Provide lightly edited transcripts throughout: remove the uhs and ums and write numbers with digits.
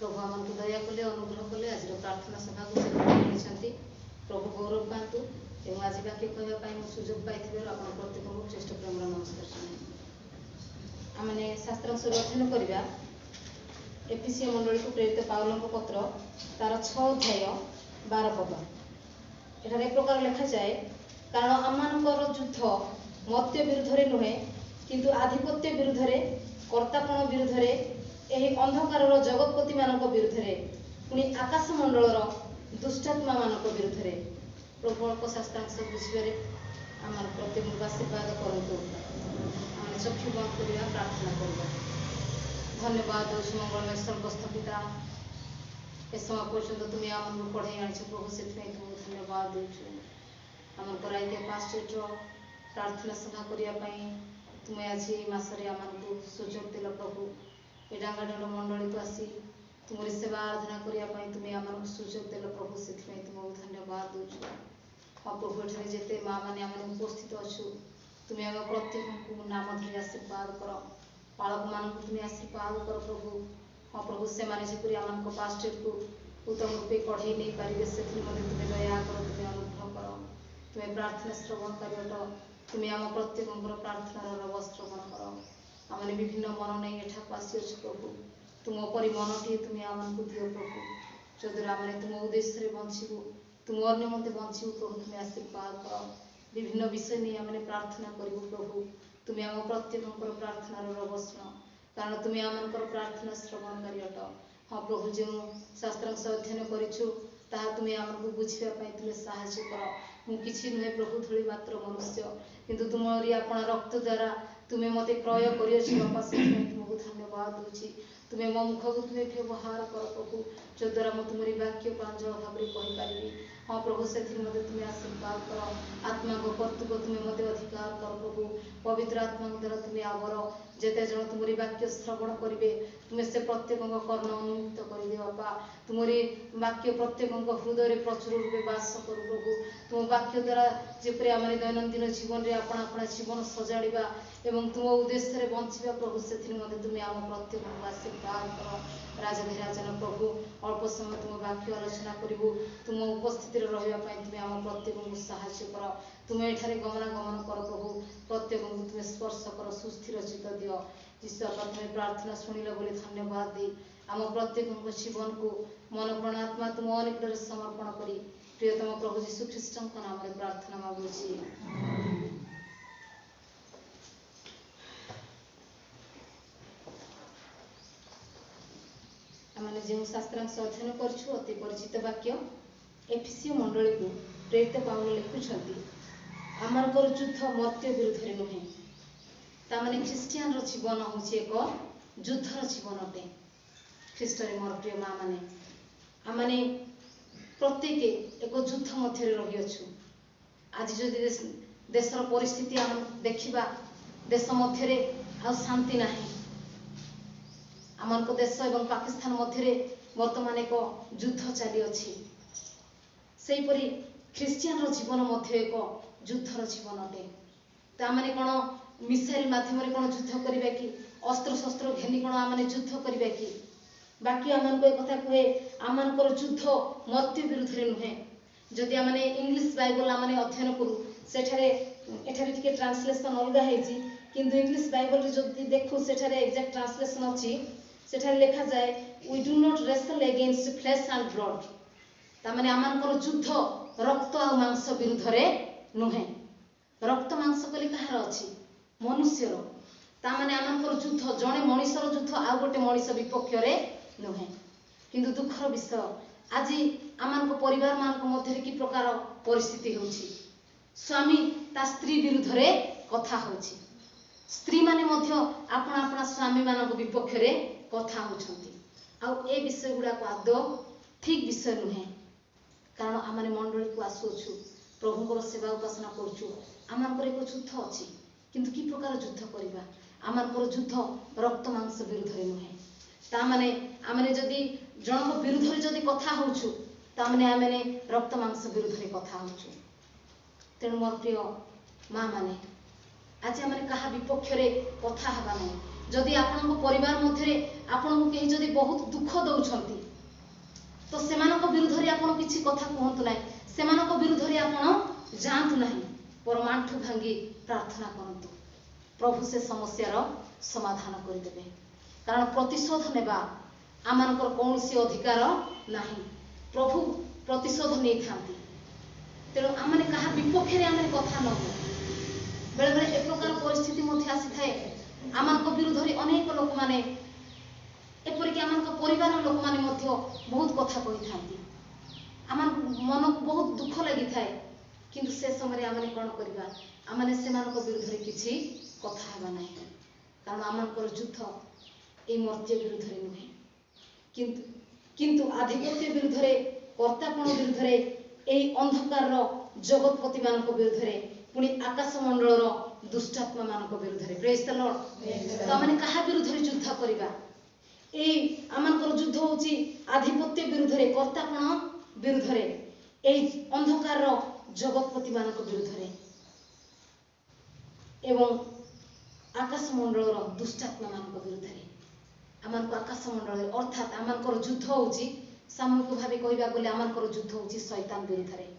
प्रभु आमको दया कले अनुग्रह कले आज प्रार्थना सभा को प्रभु गौरव पातु एवं आज वाक्य कहवाई सुजोग पाई प्रत्येक को श्रेष्ठ प्रेम नमस्कार जनाए आमने शास्त्रांश अध्ययन करवा एफिसी मंडली को प्रेरित पाउल पत्र तार 6 अध्याय 12 पद एठार एक प्रकार लिखा जाए कारण आमर युद्ध मर्त्य विरुद्ध नुहे किंतु आधिपत्य विरुद्ध कर्तापण विरुद्ध यही अंधकार जगतपति मान विरुद्ध पुणी आकाशमंडल दुष्टात्मा मान विरुद्ध प्रबल शास्त्रांश बुझे आम प्रत्येक आशीर्वाद करूँ आम चक्षु बंद करवा प्रार्थना करवा। धन्यवाद मंगलमय स्वर्गस्थ पिता ए समय पर्यंत तुम्हें आम पढ़े आनी प्रभु से तुमको धन्यवाद दूचु आम कराइए पास्टर प्रार्थना सभा करने तुम्हें आज मसरे आमको सुजोग दिल प्रभु ए डांगाड मंडली को आसी तुम सेवा आराधना करने तुम्हें आम सुजोग दिल प्रभु से तुमको धन्यवाद दूचु हाँ प्रभु एठारे जिते माँ मैंने आम उपस्थित अच्छु तुम्हें आम प्रत्येक को नाम धरी आशीर्वाद कर बालक मान तुम्हें आशीर्वाद कर प्रभु हाँ प्रभु से जपरी आम पास्टर को उत्तम रूपे कढ़े नहीं पारे से तुम्हें दया कर तुम्हें अनुग्रह कर तुम्हें प्रार्थना श्रवण कर तुम्हें आम प्रत्येक प्रार्थनार श्रवण कर आम विभिन्न मन नहीं एठाक आसी प्रभु तुम परी मनटी तुम्हें आमको दियो प्रभु जद्वारा आम तुम उद्देश्य बंचू तुम अन्य मत बंचू प्रभु तुम्हें आशीर्वाद कर विभिन्न विषय नहीं आम प्रार्थना करूँ प्रभु तुम्हें आम प्रत्येक प्रार्थनार वस्त्र कारण तुम्हें आम प्रार्थना श्रवणकारी अट हाँ प्रभु जो शास्त्रांश अध्ययन करूँ तुम्हें आमको बुझापी तुम्हें साहाय्य कर मुझे नुहे प्रभु थोड़ी मात्र मनुष्य किंतु तुमरी आपण रक्त द्वारा तुम्हें मत क्रय कर तुमको धन्यवाद दूची तुम्हें मो मुख को तुम्हें व्यवहार कर प्रभु जद्वारा मुझे तुमरी वाक्य प्रांजल भाव में कहीपरि हाँ प्रभु से मत तुम्हें आशीर्वाद कर आत्मा को कर्तृत्व तुम्हें मत अधिकार कर प्रभु पवित्र आत्मा द्वारा तुम्हें आवर जेते जन तुमरी वाक्य श्रवण करेंगे तुम्हें से प्रत्येक कर्ण उन्मुक्त कर बापा तुमरी वाक्य प्रत्येक हृदय प्रचुर रूपे बास कर प्रभु तुम वाक्य द्वारा जपरी आम दैनंदिन जीवन में आपण अपना जीवन सजाड़ा एवं तुम उद्देश्य बंचा प्रभु से तुम्हें आम प्रत्येक आशीर्वाद कर राजधिराजन प्रभु अल्प समय तुम वाक्य आलोचना करूँ तुम उपस्थित रही तुम्हें आम प्रत्येक को साहाय्य कर तुम्हें एठारे गमनागमन कर प्रभु प्रत्येक को तुम्हें स्पर्श कर सुस्थिर चित्त दियो जीशु तुम्हें प्रार्थना शुणिल बोली धन्यवाद दी आम प्रत्येक जीवन को मन प्राण आत्मा तुम निकट समर्पण करी प्रियतम प्रभु जीशु ख्रीष्ट नाम प्रार्थना मांगुची। आमने जो शास्त्रांश अध्ययन करछु अति परिचित वाक्य एफिसी मंडली को प्रेरित पाउल लिखुंट आमर युद्ध मर्त्य विरुद्ध नुहे ताने ख्रीस्टियान जीवन हूँ एक युद्धर जीवन अटे ख्रीष्टरे मोर प्रिय माँ मैंने आमने प्रत्येक एक युद्ध मध्य रहीअछु आज जो देशर परिस्थिति आम देखा देश मध्य आ शांति नहीं आमको देश एवं पाकिस्तान मध्य वर्तमान एक युद्ध चली अच्छी सेपरी ख्रीस्टियान जीवन मध्य एक युद्धर जीवन अटे ताने कौन मिसाइल मध्यम कौन युद्ध करवा कि अस्त्र शस्त्र घेनी कौन आम युद्ध करवा कि बाकी आमको एक कथा कहे आमर युद्ध मर्त्य विरुद्ध नुहे जदि आम इंग्लिश बाइबल आम अध्ययन करूँ सेठारे टिके ट्रांसलेशन अलग होती किंतु इंग्लिश बाइबल जो देखू सेठारे एक्जाक्ट ट्रांसलेशन अच्छी सेठारे लिखा जाए we do not wrestle against flesh and blood तामाने आमर युद्ध रक्त आ मांस विरुद्ध नुहे रक्त मांस कली कहार अच्छी मनुष्यर तामाने आमर युद्ध जड़े मनीषर युद्ध आउ गोटे मनीष विपक्ष नुहे किंतु दुखर विषय आज आम परिवार मान मध्य कि प्रकार परिस्थिति होची स्वामी ता स्त्री विरुद्ध रे कथा होची स्त्री माने मध्य आपना आपना स्वामी मान विपक्ष रे कथा होछंती आउ ए विषय गुडा को आदौ ठीक विषय नुहे कारण आम मंडली को आसुछु प्रभुंकर सेवा उपासना करुछु आमर एक युद्ध अच्छी किंतु कि प्रकार युद्ध करवा आमर युद्ध रक्त मांस विरुद्ध नुहे ताने आमने जदि जनक विरुद्ध जदि कथा होछु ताने आमने रक्त मांस विरुद्ध कथा होछु तेणु मोर प्रिय माँ माने आज आम क्या विपक्ष कथा हवा ना जदि आपण परिवार मध्य आपन को कहीं जदि बहुत दुख दौरान तो से विरुद्ध में आप किसी कथा कहतु ना से विरुद्ध में आप जातु ना परमांठु भांगी प्रार्थना करतु प्रभु से समस्यार समाधान करदे कारण प्रतिशोध नेबा आमानकर कौन सी अधिकार ना प्रभु प्रतिशोध नहीं था तेणु आम क्या विपक्ष में आम कथा न बेले बेले ए प्रकार परिस्थिति आसी थाए आम विरुद्ध में अनेक लोक मैंने एपरिक आम परिवार लोक मैंने बहुत कथा कही था आम मन को बहुत दुख लगी थाए किंतु से समय आम कौन करवा आम से विरुद्ध में किसी कथा हेबा ना कारण आमर युद्ध ये मर्त्य विरुद्ध में नुहे किंतु आधिपत्य विरुद्ध में कर्तापण विरुद्ध में यही अंधकार जगतपति मान विरुद्ध में पुणी आकाश मंडल दुष्टात्मा मान विरुद्ध में प्रेज द लॉर्ड तो आम क्या विरुद्ध में युद्ध करवा आमर युद्ध हूँ आधिपत्य विरुद्ध में कर्तापण विरुद्ध में यही अंधकार जगतपति मान विरुद्ध में एवं आकाश मंडल दुष्टात्मा मान विरुद्ध में आम आकाश मंडल अर्थात आमर युद्ध हूँ सामूहिक भाव कहवा गले आमर युद्ध हूँ शैतान विरुद्ध में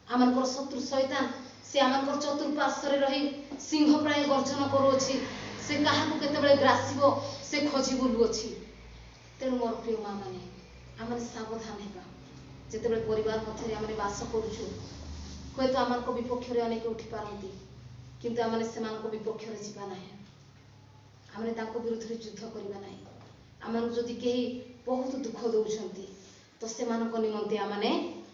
आमर शत्रु शैतान से आमर चतुर्पार्श्व रही सिंह प्राय गर्जन करुच्छी से क्या केतबेले ग्रासीब से खोजी बुलुअछि तेणु मोर प्रिय माँ मैंने आम सावधान होगा जिते परिवार मध्य आम बास करुचु हे तो आम विपक्ष में अनेक उठी पारती किंतु आम से विपक्ष में जावा ना आम विरुद्ध में युद्ध करवा ना आम जदि कहीं बहुत दुख दौरान तो से निमंते आम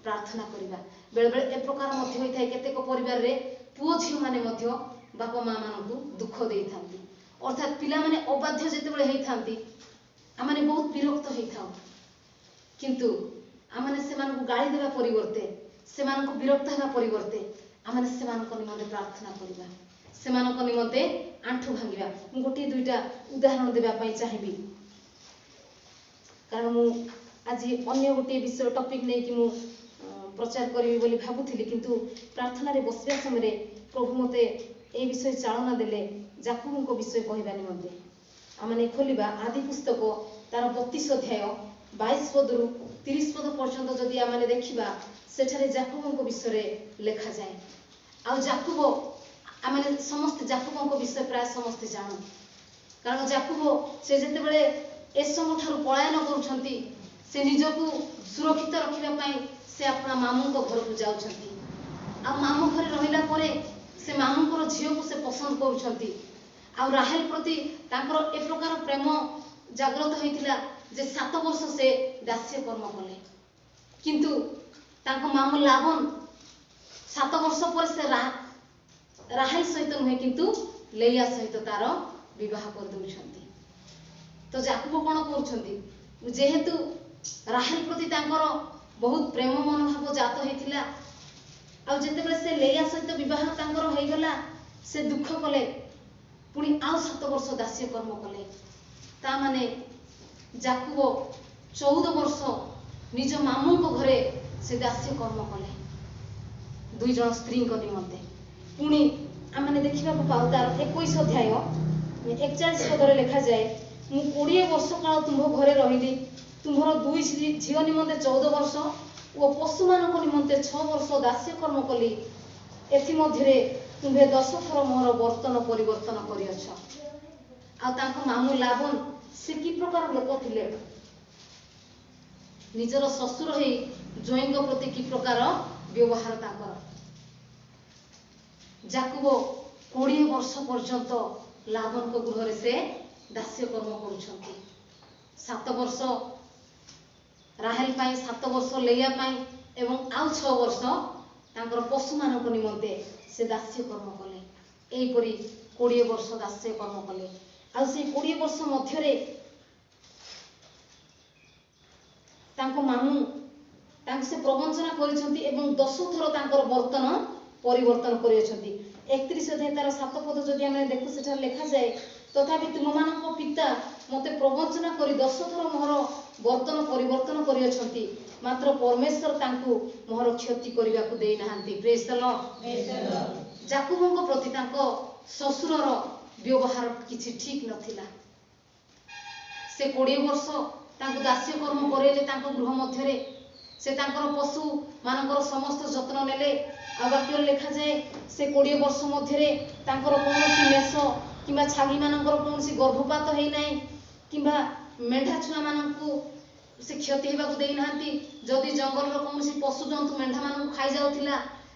प्रार्थना करवा बेले बेले ए प्रकार होता है केतेक परिवार रे पुओ झील मैंने बापा माँ मान दुख दे था अर्थात पिला माने अबाध्य जितेबाला होती आम बहुत विरक्त होता किंतु आम से गाड़ी देवा परिवर्ते से विरक्त होगा परिवर्ते आम से निमंते प्रार्थना करवा से निमंते आंठु भांगा गोटे दुईटा उदाहरण देवाई चाहिए कारण मु आज अन्य गोटे विषय टॉपिक नहीं कि मु प्रचार करी बोली भाबुथिली किंतु प्रार्थना रे बसवा समय प्रभु मते ए विषय चालना देले जाकुबो विषय कहबा निमंते आमने खोलिबा आदि पुस्तक तार 32 अध्याय 22 पदरु 30 पद पर्यंत जदि आमने देखिबा सेठारे जाकुबो विषय लिखा जाए आ जाकुबो आमने समस्त जाकुबो विषय प्राय समस्त जानु कारण जाकुबो से जते बेले एसमु ठारू पलायन करूछंती से निजको सुरक्षित रखिबा पई से अपना मामू को घर को जाउछंती आ मामू घर रहिला परे से मामू झील को से पसंद करुछंती आ राहेल प्रति तांकर ए प्रकार प्रेम जागृत होइतिला जे 7 वर्ष से दास्य कर्म कले किंतु तांको मामू लाबन 7 वर्ष पर से राहेल सहित नुहे किंतु लेया सहित तार विवाह कर दउछंती तो जाकुब कोन करूछंती जेहेतु राहेल प्रति तांकर बहुत प्रेम मनोभाव जात होइतिला आ जेतेबेले से लेया सहित विवाह तांकर होइगला से दुख कले पुणी आउ 7 वर्ष दास्य कर्म कले ता माने जाकुब 14 वर्ष निज मामू को घरे से दास्य कर्म कले 2 जन स्त्री को निमंते पुणी आमने देखिबा को पाउ तार 21 अध्याय 41 पदरे लिखा जाए मु 20 वर्ष काल तुम घरे रहिली तुम्हार 2 झील निमंते 14 वर्ष और पशु मान निमंते 6 वर्ष दास्य कर्म कली एथि मध्य तुम्हे 10 थर मोर बर्तन परिवर्तन करियछ आ तांको मामू लाबन से कि प्रकार लोक थिले निजर ससुर हे जोईंग प्रति कि प्रकार व्यवहार ताकर जाकुब 20 वर्ष पर्यंत लाबन को गृह से दास्य कर्म करुछंती 7 वर्ष राहेल पाई 7 वर्ष लेया पाई एवं आउ 6 वर्ष तांकर पशु मानक निमंते से दास्य कर्म कले एहीपरि 20 वर्ष दास्य कर्म कले आ से 20 वर्ष मध्य रे तांको मामू तांको से प्रवंचना करिसंती एवं 10 थर तांकर बर्तन परिवर्तन करिसंती 31 अध्याय तार 7 पद जदि हम देखु सेठा लिखा जाए तथापि तुम मानक पिता मते प्रवंचना करी 10 थर मोहर बर्तन परिवर्तन करियछंती मात्र परमेश्वर तांको मोहर क्षति करबा को देई नाहंती प्रेज द लॉर्ड जाकुबो प्रति तांको ଶ୍ୱଶୁରର ବ୍ୟବହାର କିଛି ଠିକ ନଥିଲା। ସେ 20 ବର୍ଷ ତାଙ୍କୁ ଦାସ୍ୟ କର୍ମ କରେଇଲେ ତାଙ୍କ ଗୃହ ମଧ୍ୟରେ। ସେ ତାଙ୍କର ପଶୁ ମାନଙ୍କର ସମସ୍ତ ଯତ୍ନ ନେଲେ। ଆଉ ବାକ୍ୟରେ ଲେଖାଯାଏ ସେ 20 ବର୍ଷ ମଧ୍ୟରେ ତାଙ୍କର କୌଣସି ମେଷ କିମ୍ବା ଛାଗି ମାନଙ୍କର କୌଣସି ଗର୍ଭପାତ ହେଇନାହିଁ, କିମ୍ବା ମେଣ୍ଢା ଛୁଆ ମାନଙ୍କୁ ସେ କ୍ଷତି ହେବାକୁ ଦେଇନାହାନ୍ତି। ଯଦି ଜଙ୍ଗଲର କୌଣସି ପଶୁ ଜନ୍ତୁ ମେଣ୍ଢା ମାନଙ୍କୁ ଖାଇଯାଉଥିଲା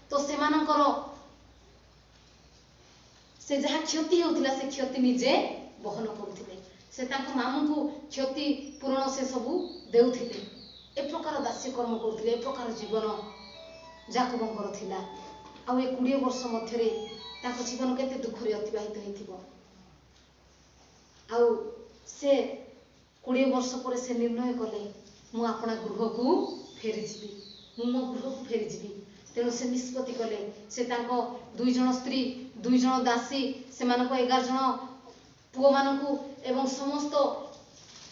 ତ ସେମାନଙ୍କର ସେ ଯାହା କ୍ଷତି ହେଉଥିଲା ସେ କ୍ଷତି ନିଜେ ବହନ କରୁଥିଲେ। ସେ ତାଙ୍କ ମାମୁଙ୍କୁ କ୍ଷତି ପୂରଣ ସେ ସବୁ ଦେଉଥିଲେ। ଏ ପ୍ରକାର ଦାସ୍ୟ କର୍ମ କରୁଥିଲେ। ଏ ପ୍ରକାର ଜୀବନ ଯାକୋବଙ୍କର ଥିଲା। ଆଉ ଏ 20 ବର୍ଷ ମଧ୍ୟରେ ତାଙ୍କ ଜୀବନ କେତେ ଦୁଃଖରେ ଅତିବାହିତ ହେଇଥିବ। ଆଉ ସେ 20 ବର୍ଷ ପରେ ସେ ନିର୍ଣ୍ଣୟ କଲେ ମୁଁ ଆପଣା ଗୃହକୁ ଫେରିଯିବି, ମୁଁ ମୋ ଗୃହକୁ ଫେରିଯିବି। ତେଣୁ ସେ ନିଷ୍ପତ୍ତି କଲେ। ସେ ତାଙ୍କ 2 ଜଣ ସ୍ତ୍ରୀ, 2 ଜଣ ଦାସୀ, ସେମାନଙ୍କ 11 ଜଣ ପୁଅମାନଙ୍କୁ ଏବଂ ସମସ୍ତ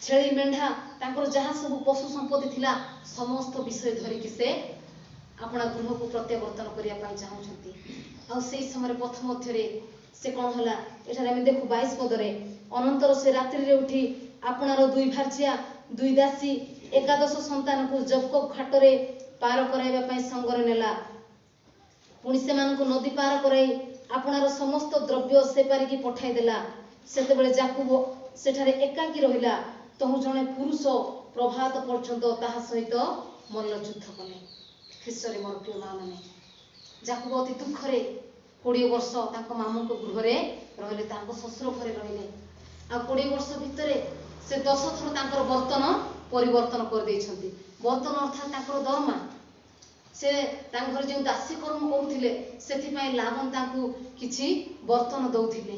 ଛେଳି ମେଣ୍ଢା ତାଙ୍କର ଯାହା ସବୁ ପଶୁ ସମ୍ପତ୍ତି ଥିଲା ସମସ୍ତ ବିଷୟ ଧରିକି ସେ ଆପଣା ଗୃହକୁ ପ୍ରତ୍ୟାବର୍ତ୍ତନ କରିବା ପାଇଁ ଚାହୁଁଛନ୍ତି। ଆଉ ସେଇ ସମୟରେ ପଥ ମଧ୍ୟରେ ସେ କ'ଣ ହେଲା ଏଠାରେ ଆମେ ଦେଖୁ 22 ପଦରେ, ଅନନ୍ତର ସେ ରାତ୍ରିରେ ଉଠି ଆପଣାର 2 ଭାର୍ଯ୍ୟା 2 ଦାସୀ 11 ସନ୍ତାନକୁ ଯାକୋବ ଘାଟରେ ପାର କରାଇବା ପାଇଁ ସଙ୍ଗରେ ନେଲା। ପୁଣି ସେମାନଙ୍କୁ ନଦୀ ପାର କରାଇ ଆପଣାର ସମସ୍ତ ଦ୍ରବ୍ୟ ସେପାରିକି ପଠାଇ ଦେଲା। ସେତେବେଳେ ଯାକୋବ ସେଠାରେ ଏକାକୀ ରହିଲା। ତହୁ ଜଣେ ପୁରୁଷ ପ୍ରଭାତ ପର୍ଯ୍ୟନ୍ତ ତାହା ସହିତ ମଲ୍ଲଯୁଦ୍ଧ କଲେ। ଖ୍ରୀଷ୍ଟରେ ମୋର ପ୍ରିୟ ମା ମାନେ, ଯାକୋବ ଅତି ଦୁଃଖରେ 20 ବର୍ଷ ତାଙ୍କ ମାମୁଙ୍କ ଗୃହରେ ରହିଲେ, ତାଙ୍କ ଶ୍ୱଶୁର ଘରେ ରହିଲେ। ଆଉ 20 ବର୍ଷ ଭିତରେ ସେ 10 ଥର ତାଙ୍କର ବର୍ତ୍ତନ ପରିବର୍ତ୍ତନ କରିଦେଇଛନ୍ତି। ବର୍ତ୍ତନ ଅର୍ଥାତ୍ ତାଙ୍କର ଦରମା। ସେ ତାଙ୍କ ଘରେ ଯେଉଁ ଦାସୀ କର୍ମ କରୁଥିଲେ ସେଥିପାଇଁ ଲାବନ ତାଙ୍କୁ କିଛି ବର୍ତ୍ତନ ଦଉଥିଲେ।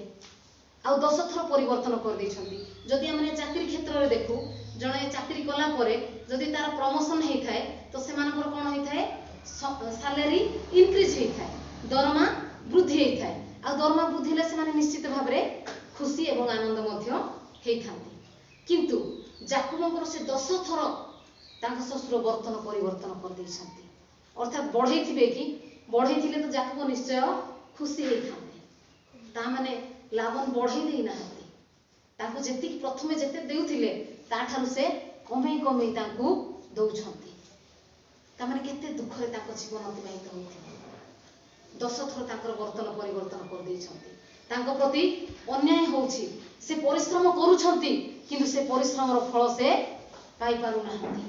ଆଉ 10 ଥର ପରିବର୍ତ୍ତନ କରିଦେଇଛନ୍ତି। ଯଦି ଆମେ ଚାକିରି କ୍ଷେତ୍ରରେ ଦେଖୁ, ଜଣେ ଚାକିରି କଲା ପରେ ଯଦି ତାର ପ୍ରମୋସନ ହେଇଥାଏ ତ ସେମାନଙ୍କର କ'ଣ ହେଇଥାଏ, ସାଲାରୀ ଇନକ୍ରିଜ ହେଇଥାଏ, ଦରମା ବୃଦ୍ଧି ହେଇଥାଏ। ଆଉ ଦରମା ବୃଦ୍ଧି ହେଲେ ସେମାନେ ନିଶ୍ଚିତ ଭାବରେ ଖୁସି ଏବଂ ଆନନ୍ଦ ମଧ୍ୟ ହେଇଥାନ୍ତି। କିନ୍ତୁ ଯାକୋବଙ୍କର ସେ 10 ଥର ତାଙ୍କ ଶ୍ୱଶୁର ବର୍ତ୍ତନ ପରିବର୍ତ୍ତନ କରିଦେଇଛନ୍ତି। ଅର୍ଥାତ୍ ବଢ଼େଇଥିବେ କି, ବଢ଼େଇଥିଲେ ତ ଯାକୋବ ନିଶ୍ଚୟ ଖୁସି ହେଇଥାନ୍ତେ। ତା ମାନେ ଲାବନ ବଢ଼େଇ ଦେଇନାହାନ୍ତି, ତାଙ୍କୁ ଯେତିକି ପ୍ରଥମେ ଯେତେ ଦେଉଥିଲେ ତାଠାରୁ ସେ କମେଇ କମେଇ ତାଙ୍କୁ ଦଉଛନ୍ତି। ତାମାନେ କେତେ ଦୁଃଖରେ ତାଙ୍କ ଜୀବନ ଅତିବାହିତ ହୋଇଥିବ। 10 ଥର ତାଙ୍କର ବର୍ତ୍ତନ ପରିବର୍ତ୍ତନ କରିଦେଇଛନ୍ତି। ତାଙ୍କ ପ୍ରତି ଅନ୍ୟାୟ ହେଉଛି। ସେ ପରିଶ୍ରମ କରୁଛନ୍ତି କିନ୍ତୁ ସେ ପରିଶ୍ରମର ଫଳ ସେ ପାଇପାରୁନାହାନ୍ତି।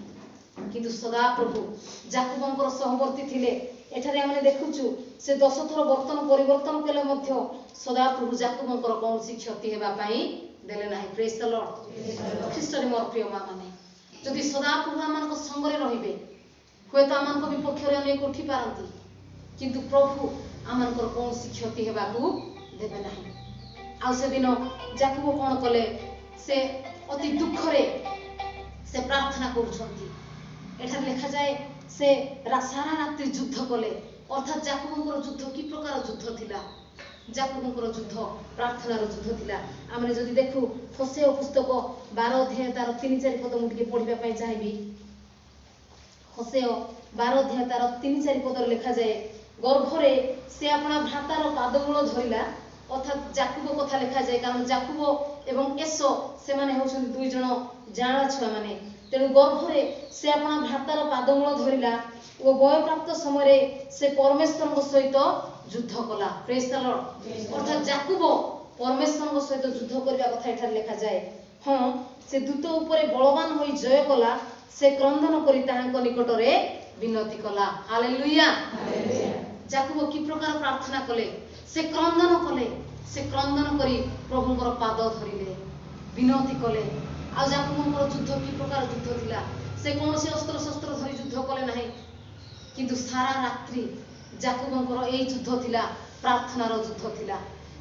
କିନ୍ତୁ ସଦାପ୍ରଭୁ ଯାକୋବଙ୍କର ସହବର୍ତ୍ତୀ ଥିଲେ। ଏଠାରେ ଆମେ ଦେଖୁଛୁ ସେ 10 ଥର ବର୍ତ୍ତନ ପରିବର୍ତ୍ତନ କଲେ ମଧ୍ୟ ସଦାପ୍ରଭୁ ଯାକୋବଙ୍କର କୌଣସି କ୍ଷତି ହେବା ପାଇଁ ଦେଲେ ନାହିଁ। ପ୍ରେଜ୍ ଦ ଲର୍ଡ। ଖ୍ରୀଷ୍ଟରେ ମୋର ପ୍ରିୟ ମା ମାନେ, ଯଦି ସଦାପ୍ରଭୁ ଆମମାନଙ୍କ ସଙ୍ଗରେ ରହିବେ ହୁଏତ ଆମମାନଙ୍କ ବିପକ୍ଷରେ ଅନେକ ଉଠି ପାରନ୍ତି, କିନ୍ତୁ ପ୍ରଭୁ ଆମମାନଙ୍କର କୌଣସି କ୍ଷତି ହେବାକୁ ଦେବେ ନାହିଁ। ଆଉ ସେଦିନ ଯାକୋବ କ'ଣ କଲେ, ସେ ଅତି ଦୁଃଖରେ ସେ ପ୍ରାର୍ଥନା କରୁଛନ୍ତି। ଏଠାରେ ଲେଖାଯାଏ ସେ ସାରା ରାତ୍ରି ଯୁଦ୍ଧ କଲେ। ଅର୍ଥାତ୍ ଯାକୋବଙ୍କର ଯୁଦ୍ଧ କି ପ୍ରକାର ଯୁଦ୍ଧ ଥିଲା? ଯାକୋବଙ୍କର ଯୁଦ୍ଧ ପ୍ରାର୍ଥନାର ଯୁଦ୍ଧ ଥିଲା। ଆମେ ଯଦି ଦେଖୁ ହୋସେୟ ପୁସ୍ତକ 12 ଅଧ୍ୟାୟ ତାର 3-4 ପଦ ମୁଁ ଟିକେ ପଢ଼ିବା ପାଇଁ ଚାହିଁବି। ହୋସେୟ 12 ଅଧ୍ୟାୟ ତାର 3-4 ପଦରେ ଲେଖାଯାଏ, ଗର୍ଭରେ ସେ ଆପଣା ଭ୍ରାତାର ପାଦମୂଳ ଧରିଲା। ଅର୍ଥାତ୍ ଯାକୋବ କଥା ଲେଖାଯାଏ, କାରଣ ଯାକୋବ ଏବଂ ଏସୋ ସେମାନେ ହେଉଛନ୍ତି 2 ଜଣ ଜାଆଁଳା ଛୁଆମାନେ। ତେଣୁ ଗର୍ଭରେ ସେ ଆପଣା ଭ୍ରାତାର ପାଦମୂଳ ଧରିଲା ଓ ବୟପ୍ରାପ୍ତ ସମୟରେ ସେ ପରମେଶ୍ୱରଙ୍କ ସହିତ ଯୁଦ୍ଧ କଲା। ପ୍ରେଜ୍ ଦ ଲର୍ଡ। ଅର୍ଥାତ୍ ଯାକୋବ ପରମେଶ୍ୱରଙ୍କ ସହିତ ଯୁଦ୍ଧ କରିବା କଥା ଏଠାରେ ଲେଖାଯାଏ। ହଁ, ସେ ଦୂତ ଉପରେ ବଳବାନ ହୋଇ ଜୟ କଲା। ସେ କ୍ରନ୍ଦନ କରି ତାହାଙ୍କ ନିକଟରେ ବିନତି କଲା। ହାଲେଲୁୟା। ଯାକୋବ କି ପ୍ରକାର ପ୍ରାର୍ଥନା କଲେ, ସେ କ୍ରନ୍ଦନ କଲେ। ସେ କ୍ରନ୍ଦନ କରି ପ୍ରଭୁଙ୍କର ପାଦ ଧରିଲେ, ବିନତି କଲେ। ଆଉ ଯାକୋବଙ୍କର ଯୁଦ୍ଧ କି ପ୍ରକାର ଯୁଦ୍ଧ ଥିଲା? ସେ କୌଣସି ଅସ୍ତ୍ରଶସ୍ତ୍ର ଧରି ଯୁଦ୍ଧ କଲେ ନାହିଁ, କିନ୍ତୁ ସାରା ରାତ୍ରି ଯାକୋବଙ୍କର ଏଇ ଯୁଦ୍ଧ ଥିଲା, ପ୍ରାର୍ଥନାର ଯୁଦ୍ଧ ଥିଲା।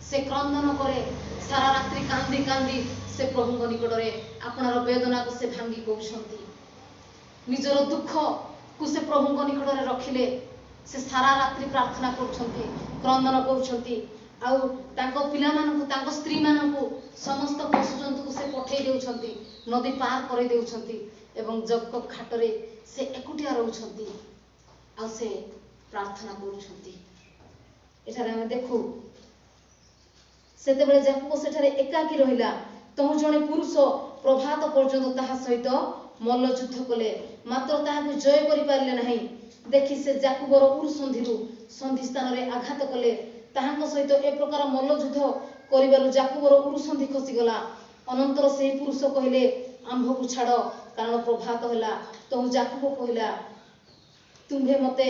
ସେ କ୍ରନ୍ଦନ କରେ, ସାରା ରାତ୍ରି କାନ୍ଦି କାନ୍ଦି ସେ ପ୍ରଭୁଙ୍କ ନିକଟରେ ଆପଣାର ବେଦନାକୁ ସେ ଭାଙ୍ଗି କହୁଛନ୍ତି। ନିଜର ଦୁଃଖକୁ ସେ ପ୍ରଭୁଙ୍କ ନିକଟରେ ରଖିଲେ। ସେ ସାରା ରାତ୍ରି ପ୍ରାର୍ଥନା କରୁଛନ୍ତି, କ୍ରନ୍ଦନ କରୁଛନ୍ତି। ଆଉ ତାଙ୍କ ପିଲାମାନଙ୍କୁ, ତାଙ୍କ ସ୍ତ୍ରୀମାନଙ୍କୁ, ସମସ୍ତ ପଶୁଜନ୍ତୁକୁ ସେ ପଠେଇ ଦେଉଛନ୍ତି, ନଦୀ ପାର କରାଇ ଦେଉଛନ୍ତି ଏବଂ ଯାକୋବ ଘାଟରେ ସେ ଏକୁଟିଆ ରହୁଛନ୍ତି। ଆଉ ସେ ପ୍ରାର୍ଥନା କରୁଛନ୍ତି। ଏଠାରେ ଆମେ ଦେଖୁ ସେତେବେଳେ ଯାକୁବ ସେଠାରେ ଏକାକୀ ରହିଲା। ତହୁ ଜଣେ ପୁରୁଷ ପ୍ରଭାତ ପର୍ଯ୍ୟନ୍ତ ତାହା ସହିତ ମଲ୍ଲଯୁଦ୍ଧ କଲେ, ମାତ୍ର ତାହାକୁ ଜୟ କରିପାରିଲେ ନାହିଁ। ଦେଖି ସେ ଯାକୁବର ଉରୁ ସନ୍ଧିରୁ ସନ୍ଧି ସ୍ଥାନରେ ଆଘାତ କଲେ। ତାହାଙ୍କ ସହିତ ଏ ପ୍ରକାର ମଲ୍ଲଯୁଦ୍ଧ କରିବାରୁ ଯାକୁବର ଉରୁ ସନ୍ଧି ଖସିଗଲା। ଅନନ୍ତର ସେହି ପୁରୁଷ କହିଲେ, ଆମ୍ଭକୁ ଛାଡ଼, କାରଣ ପ୍ରଭାତ ହେଲା। ତହୁ ଯାକୁବ କହିଲା, ତୁମ୍ଭେ ମତେ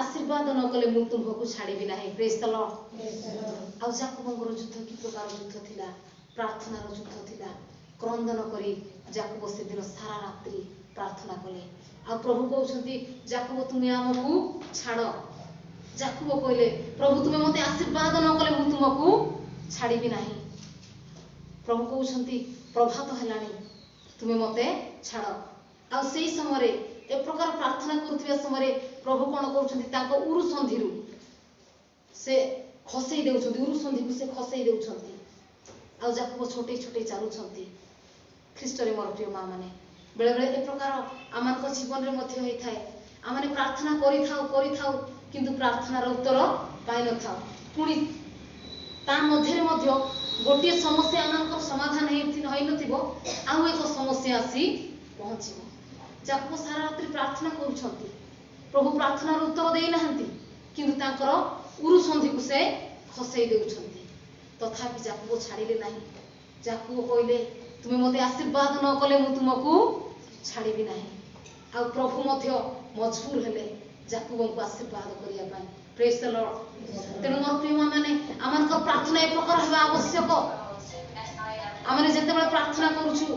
ଆଶୀର୍ବାଦ ନ କଲେ ମୁଁ ତୁମ୍ଭକୁ ଛାଡ଼ିବି ନାହିଁ। ପ୍ରେଜ୍ ଦ ଲର୍ଡ। ଆଉ ଯାକୁବଙ୍କର ଯୁଦ୍ଧ କି ପ୍ରକାର ଯୁଦ୍ଧ ଥିଲା? ପ୍ରାର୍ଥନାର ଯୁଦ୍ଧ ଥିଲା। କ୍ରନ୍ଦନ କରି ଯାକୁବ ସେଦିନ ସାରା ରାତ୍ରି ପ୍ରାର୍ଥନା କଲେ। ଆଉ ପ୍ରଭୁ କହୁଛନ୍ତି, ଯାକୁବ ତୁମେ ଆମକୁ ଛାଡ଼। ଯାକୁବ କହିଲେ, ପ୍ରଭୁ ତୁମେ ମତେ ଆଶୀର୍ବାଦ ନ କଲେ ମୁଁ ତୁମକୁ ଛାଡ଼ିବି ନାହିଁ। ପ୍ରଭୁ କହୁଛନ୍ତି, ପ୍ରଭାତ ହେଲାଣି, ତୁମେ ମତେ ଛାଡ଼। ଆଉ ସେଇ ସମୟରେ ଏ ପ୍ରକାର ପ୍ରାର୍ଥନା କରୁଥିବା ସମୟରେ ପ୍ରଭୁ କ'ଣ କରୁଛନ୍ତି? ତାଙ୍କ ଉରୁ ସନ୍ଧିରୁ ସେ ଖସେଇ ଦେଉଛନ୍ତି, ଉରୁ ସନ୍ଧିକୁ ସେ ଖସେଇ ଦେଉଛନ୍ତି। ଆଉ ଯାକୁବ ଛୋଟେଇ ଛୋଟେଇ ଚାଲୁଛନ୍ତି। ଖ୍ରୀଷ୍ଟରେ ମୋର ପ୍ରିୟ ମା ମାନେ, ବେଳେବେଳେ ଏ ପ୍ରକାର ଆମମାନଙ୍କ ଜୀବନରେ ମଧ୍ୟ ହେଇଥାଏ। ଆମେ ପ୍ରାର୍ଥନା କରିଥାଉ କିନ୍ତୁ ପ୍ରାର୍ଥନାର ଉତ୍ତର ପାଇନଥାଉ। ପୁଣି ତା ମଧ୍ୟରେ ମଧ୍ୟ ଗୋଟିଏ ସମସ୍ୟା ଆମମାନଙ୍କର ସମାଧାନ ହୋଇନଥିବ, ଆଉ ଏକ ସମସ୍ୟା ଆସି ପହଞ୍ଚିବ। ଯାକୁବ ସାରା ରାତ୍ରି ପ୍ରାର୍ଥନା କରୁଛନ୍ତି, ପ୍ରଭୁ ପ୍ରାର୍ଥନାର ଉତ୍ତର ଦେଇନାହାନ୍ତି, କିନ୍ତୁ ତାଙ୍କର ଉରୁ ସନ୍ଧିକୁ ସେ ଖସେଇ ଦେଉଛନ୍ତି। ତଥାପି ଯାକୁବ ଛାଡ଼ିଲେ ନାହିଁ। ଯାକୁବ କହିଲେ, ତୁମେ ମୋତେ ଆଶୀର୍ବାଦ ନ କଲେ ମୁଁ ତୁମକୁ ଛାଡ଼ିବି ନାହିଁ। ଆଉ ପ୍ରଭୁ ମଧ୍ୟ ମଜବୁର ହେଲେ ଯାକୁବଙ୍କୁ ଆଶୀର୍ବାଦ କରିବା ପାଇଁ। ପ୍ରେଜ୍ ଦ ଲର୍ଡ। ତେଣୁ ମୋର ପ୍ରିୟ ମାନେ, ଆମମାନଙ୍କର ପ୍ରାର୍ଥନା ଏ ପ୍ରକାର ହେବା ଆବଶ୍ୟକ। ଆମେ ଯେତେବେଳେ ପ୍ରାର୍ଥନା କରୁଛୁ,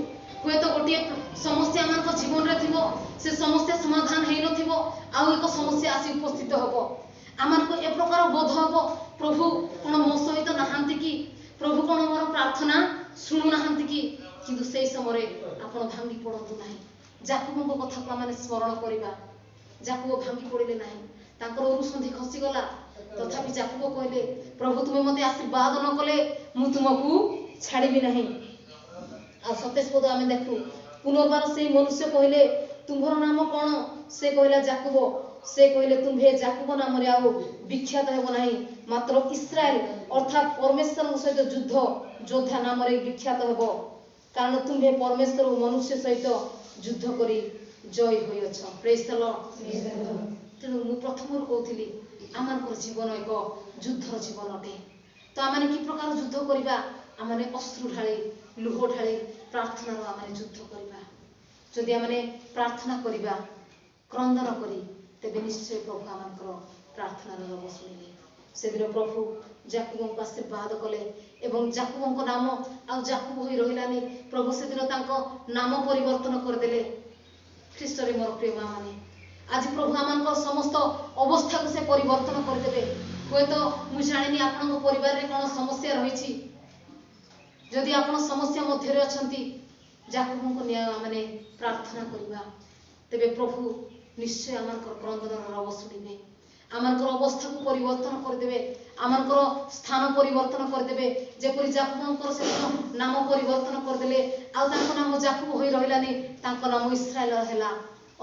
ହୁଏତ ଗୋଟିଏ ସମସ୍ୟା ଆମମାନଙ୍କ ଜୀବନରେ ଥିବ, ସେ ସମସ୍ୟା ସମାଧାନ ହେଇନଥିବ, ଆଉ ଏକ ସମସ୍ୟା ଆସି ଉପସ୍ଥିତ ହେବ। ଆମମାନଙ୍କୁ ଏ ପ୍ରକାର ବୋଧ ହେବ, ପ୍ରଭୁ କ'ଣ ମୋ ସହିତ ନାହାନ୍ତି କି? ପ୍ରଭୁ କ'ଣ ମୋର ପ୍ରାର୍ଥନା ଶୁଣୁନାହାନ୍ତି କି? କିନ୍ତୁ ସେଇ ସମୟରେ ଆପଣ ଭାଙ୍ଗି ପଡ଼ନ୍ତୁ ନାହିଁ। ଯାକୁବଙ୍କ କଥାକୁ ଆମେ ସ୍ମରଣ କରିବା। ଯାକୁବ ଭାଙ୍ଗି ପଡ଼ିଲେ ନାହିଁ। ତାଙ୍କର ଉରୁ ସନ୍ଧି ଖସିଗଲା, ତଥାପି ଯାକୁବ କହିଲେ, ପ୍ରଭୁ ତୁମେ ମୋତେ ଆଶୀର୍ବାଦ ନ କଲେ ମୁଁ ତୁମକୁ ଛାଡ଼ିବି ନାହିଁ। ଆଉ 27 ପଦ ଆମେ ଦେଖୁ, ପୁନର୍ବାର ସେହି ମନୁଷ୍ୟ କହିଲେ, ତୁମ୍ଭର ନାମ କ'ଣ? ସେ କହିଲା, ଯାକୁବ। ସେ କହିଲେ, ତୁମ୍ଭେ ଯାକୁବ ନାମରେ ଆଉ ବିଖ୍ୟାତ ହେବ ନାହିଁ, ମାତ୍ର ଇସ୍ରାଏଲ ଅର୍ଥାତ୍ ପରମେଶ୍ୱରଙ୍କ ସହିତ ଯୋଦ୍ଧା ନାମରେ ବିଖ୍ୟାତ ହେବ, କାରଣ ତୁମ୍ଭେ ପରମେଶ୍ୱର ଓ ମନୁଷ୍ୟ ସହିତ ଯୁଦ୍ଧ କରି ଜୟ ହୋଇଅଛ। ପ୍ରେଜ୍ ଦ ଲର୍ଡ। ତେଣୁ ମୁଁ ପ୍ରଥମରୁ କହୁଥିଲି, ଆମମାନଙ୍କର ଜୀବନ ଏକ ଯୁଦ୍ଧର ଜୀବନ ଅଟେ। ତ ଆମେ କି ପ୍ରକାର ଯୁଦ୍ଧ କରିବା? ଆମେ ଅଶ୍ରୁ ଢାଳି, ଲୁହ ଢାଳି ପ୍ରାର୍ଥନାର ଆମେ ଯୁଦ୍ଧ କରିବା। ଯଦି ଆମେ ପ୍ରାର୍ଥନା କରିବା କ୍ରନ୍ଦନ କରି, ତେବେ ନିଶ୍ଚୟ ପ୍ରଭୁ ଆମମାନଙ୍କର ପ୍ରାର୍ଥନାର ରବ ଶୁଣିବେ। ସେଦିନ ପ୍ରଭୁ ଯାକୁବଙ୍କୁ ଆଶୀର୍ବାଦ କଲେ ଏବଂ ଯାକୁବଙ୍କ ନାମ ଆଉ ଯାକୁବ ହୋଇ ରହିଲାନି। ପ୍ରଭୁ ସେଦିନ ତାଙ୍କ ନାମ ପରିବର୍ତ୍ତନ କରିଦେଲେ। ଖ୍ରୀଷ୍ଟରେ ମୋର ପ୍ରିୟ ମା ମାନେ, ଆଜି ପ୍ରଭୁ ଆମମାନଙ୍କ ସମସ୍ତ ଅବସ୍ଥାକୁ ସେ ପରିବର୍ତ୍ତନ କରିଦେବେ। ହୁଏତ ମୁଁ ଜାଣିନି ଆପଣଙ୍କ ପରିବାରରେ କ'ଣ ସମସ୍ୟା ରହିଛି। ଯଦି ଆପଣ ସମସ୍ୟା ମଧ୍ୟରେ ଅଛନ୍ତି, ଯାକୁବଙ୍କ ନ୍ୟାୟ ଆମେ ପ୍ରାର୍ଥନା କରିବା, ତେବେ ପ୍ରଭୁ ନିଶ୍ଚୟ ଆମମାନଙ୍କର କ୍ରନ୍ଦନର ରବ ଶୁଣିବେ। ଆମମାନଙ୍କର ଅବସ୍ଥାକୁ ପରିବର୍ତ୍ତନ କରିଦେବେ, ଆମମାନଙ୍କର ସ୍ଥାନ ପରିବର୍ତ୍ତନ କରିଦେବେ। ଯେପରି ଯାକୁବଙ୍କର ସେଦିନ ନାମ ପରିବର୍ତ୍ତନ କରିଦେଲେ, ଆଉ ତାଙ୍କ ନାମ ଯାକୁବ ହୋଇ ରହିଲାନି, ତାଙ୍କ ନାମ ଇସ୍ରାଏଲ ହେଲା,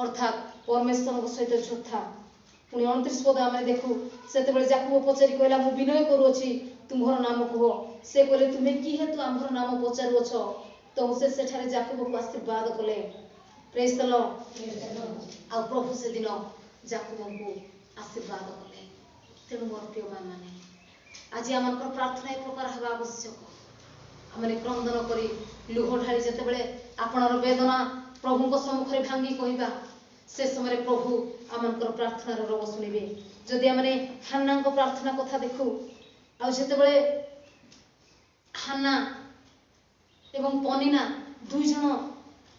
ଅର୍ଥାତ୍ ପରମେଶ୍ୱରଙ୍କ ସହିତ ଯୋଦ୍ଧା। ପୁଣି 29 ପଦ ଆମେ ଦେଖୁ, ସେତେବେଳେ ଯାକୁବ ପଚାରି କହିଲା, ମୁଁ ବିନୟ କରୁଅଛି, ତୁମ୍ଭର ନାମ କୁହ। ସେ କହିଲେ, ତୁମେ କି ହେତୁ ଆମ୍ଭର ନାମ ପଚାରୁଅଛ? ତ ସେ ସେଠାରେ ଯାକୁବକୁ ଆଶୀର୍ବାଦ କଲେ। ପ୍ରେଜ୍ ଦ ଲର୍ଡ। ଆଉ ପ୍ରଭୁ ସେଦିନ ଯାକୁବଙ୍କୁ ଆଶୀର୍ବାଦ କଲେ। ତେଣୁ ମୋର ପ୍ରିୟ ମା ମାନେ, ଆଜି ଆମମାନଙ୍କର ପ୍ରାର୍ଥନା ଏ ପ୍ରକାର ହେବା ଆବଶ୍ୟକ। ଆମେ କ୍ରନ୍ଦନ କରି, ଲୁହ ଢାଳି ଯେତେବେଳେ ଆପଣର ବେଦନା ପ୍ରଭୁଙ୍କ ସମ୍ମୁଖରେ ଭାଙ୍ଗି କହିବା, ସେ ସମୟରେ ପ୍ରଭୁ ଆମମାନଙ୍କର ପ୍ରାର୍ଥନାର ରବ ଶୁଣିବେ। ଯଦି ଆମେ ହାନ୍ନାଙ୍କ ପ୍ରାର୍ଥନା କଥା ଦେଖୁ, ଆଉ ଯେତେବେଳେ ହାନ୍ନା ଏବଂ ପନିନା ଦୁଇ ଜଣ